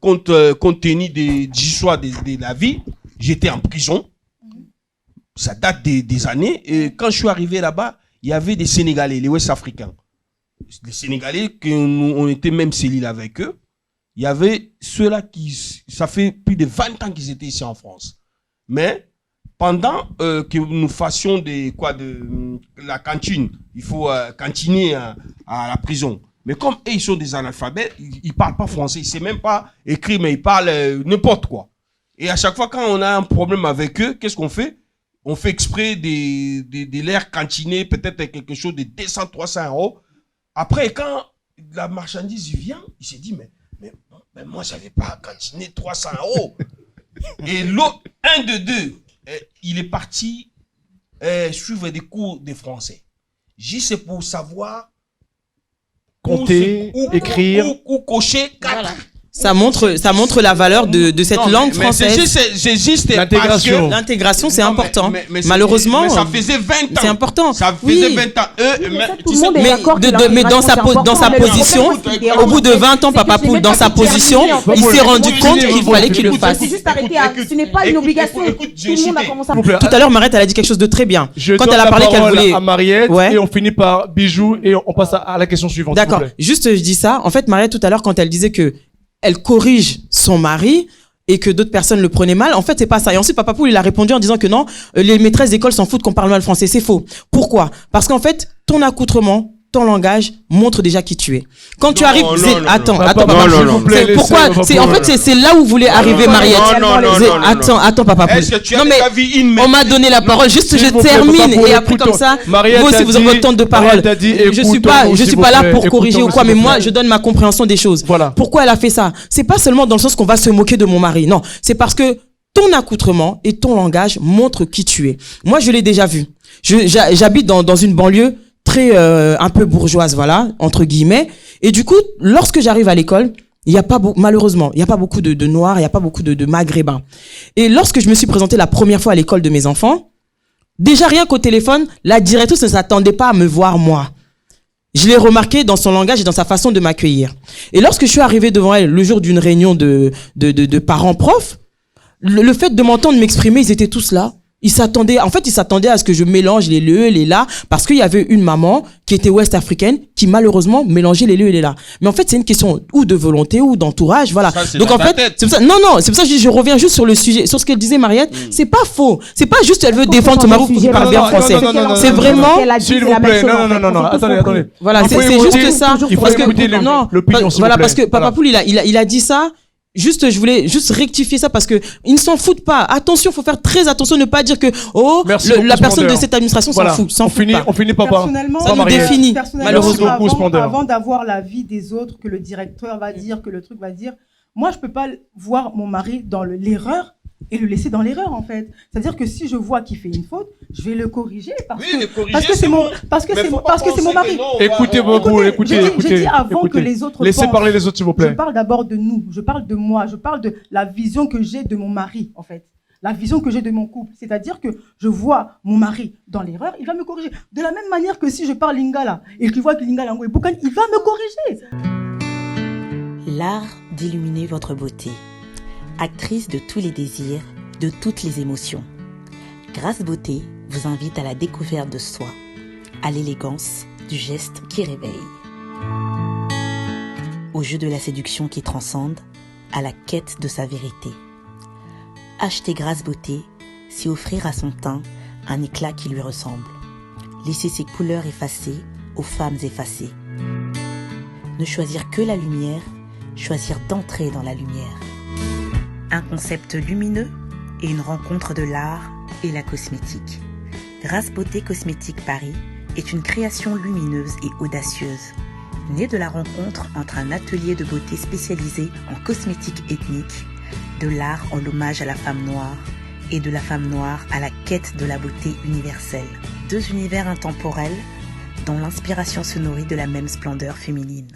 compte tenu des histoires de la vie. J'étais en prison. Ça date des années. Et quand je suis arrivé là-bas, il y avait des Sénégalais, les Ouest-Africains. Les Sénégalais, on était même cellules avec eux. Il y avait ceux-là ça fait plus de 20 ans qu'ils étaient ici en France. Mais pendant que nous fassions de la cantine, il faut cantiner à la prison. Mais comme eux, ils sont des analphabètes, ils parlent pas français, ils savent même pas écrire, mais ils parlent n'importe quoi. Et à chaque fois, quand on a un problème avec eux, qu'est-ce qu'on fait? On fait exprès de l'air cantiner, peut-être quelque chose de 200, 300 euros. Après, quand la marchandise vient, il s'est dit, mais moi, j'avais pas cantiné 300 euros. Et l'autre, un de deux, il est parti suivre des cours de français. Juste c'est pour savoir compter, écrire. Ou cocher 4. Voilà. Ça montre la valeur de cette langue française. C'est juste l'intégration. L'intégration, c'est Non, important. mais Malheureusement, ça faisait 20 ans. c'est important. Ça faisait Oui. 20 ans. Mais dans sa position, au bout de 20 ans, Papa Poule, dans sa position, il s'est rendu compte qu'il fallait qu'il le fasse. C'est juste arrêter ce n'est pas une obligation. Tout le monde a commencé à... Tout à l'heure, Mariette, elle a dit quelque chose de très bien. Quand donne elle a la parlé qu'elle parole voulait... à Mariette Ouais. et on finit par Bijou et on passe à la question suivante. s'il vous D'accord. plaît. Juste, je dis ça. En fait, Mariette, tout à l'heure, quand elle disait que elle corrige son mari et que d'autres personnes le prenaient mal, en fait, c'est pas ça. Et ensuite, Papa Poule, il a répondu en disant que non, les maîtresses d'école s'en foutent qu'on parle mal français. C'est faux. Pourquoi? Parce qu'en fait, ton accoutrement, ton langage montre déjà qui tu es. Quand tu arrives, attends, Papa Poule. C'est pourquoi, c'est là où vous voulez arriver, Mariette. Attends, Papa Poule. Est-ce que tu as Non, mais déjà vu une on m'a donné la parole. Juste, je termine et après comme ça, vous aussi vous aurez votre temps de parole. Je suis pas là pour corriger ou quoi, mais moi, je donne ma compréhension des choses. Voilà. Pourquoi elle a fait ça? C'est pas seulement dans le sens qu'on va se moquer de mon mari. Non, c'est parce que ton accoutrement et ton langage montrent qui tu es. Moi, je l'ai déjà vu. J'habite dans une banlieue très un peu bourgeoise, voilà, entre guillemets. Et du coup, lorsque j'arrive à l'école, il y a pas malheureusement, il y a pas beaucoup de noirs, il y a pas beaucoup de maghrébins. Et lorsque je me suis présenté la première fois à l'école de mes enfants, déjà rien qu'au téléphone, la directrice ne s'attendait pas à me voir moi. Je l'ai remarqué dans son langage et dans sa façon de m'accueillir. Et lorsque je suis arrivé devant elle le jour d'une réunion de parents profs, le fait de m'entendre m'exprimer, ils étaient tous là. Ils s'attendaient à ce que je mélange les le et les la, parce qu'il y avait une maman qui était ouest-africaine, qui malheureusement mélangeait les le et les la. Mais en fait, c'est une question ou de volonté ou d'entourage, voilà. Ça, c'est donc dans en ta fait, tête. c'est pour ça, c'est pour ça que je reviens juste sur le sujet, sur ce qu'elle disait Mariette. C'est pas faux. C'est pas juste elle veut défendre Tomarou pour qu'il parle bien français. C'est vraiment, S'il vous plaît, non, attendez. voilà, Vous c'est pouvez juste écouter- ça. Il faut Parce que, écouter non, l'opinion, s'il vous voilà, plaît. parce que Papa Voilà. Poule, il a dit ça. Juste, je voulais juste rectifier ça parce que ils ne s'en foutent pas. Attention, faut faire très attention, ne pas dire que Merci la beaucoup, personne Splendeur. de cette administration Voilà. s'en fout. S'en On fout finit, pas. on finit pas par. Personnellement, Ça nous Mariette. définit. personnellement, Merci beaucoup, Splendeur. avant d'avoir l'avis des autres, que le directeur va dire, que le truc va dire, moi, je peux pas voir mon mari dans l'erreur et le laisser dans l'erreur, en fait. C'est-à-dire que si je vois qu'il fait une faute, je vais le corriger parce que c'est mon mari. Écoutez beaucoup, écoutez. J'ai dit avant que les autres Laissez pensent. parler les autres, s'il vous Je plaît. parle d'abord de nous, je parle de moi, je parle de la vision que j'ai de mon mari, en fait. La vision que j'ai de mon couple. C'est-à-dire que je vois mon mari dans l'erreur, il va me corriger. De la même manière que si je parle lingala et qu'il voit que lingala est boucan, il va me corriger. L'art d'illuminer votre beauté. Actrice de tous les désirs, de toutes les émotions. Grâce Beauté vous invite à la découverte de soi, à l'élégance du geste qui réveille. Au jeu de la séduction qui transcende, à la quête de sa vérité. Acheter Grâce Beauté, c'est offrir à son teint un éclat qui lui ressemble. Laisser ses couleurs effacées aux femmes effacées. Ne choisir que la lumière, choisir d'entrer dans la lumière. Un concept lumineux et une rencontre de l'art et la cosmétique. Grâce Beauté Cosmétique Paris est une création lumineuse et audacieuse, née de la rencontre entre un atelier de beauté spécialisé en cosmétique ethnique, de l'art en hommage à la femme noire et de la femme noire à la quête de la beauté universelle. Deux univers intemporels dont l'inspiration se nourrit de la même splendeur féminine.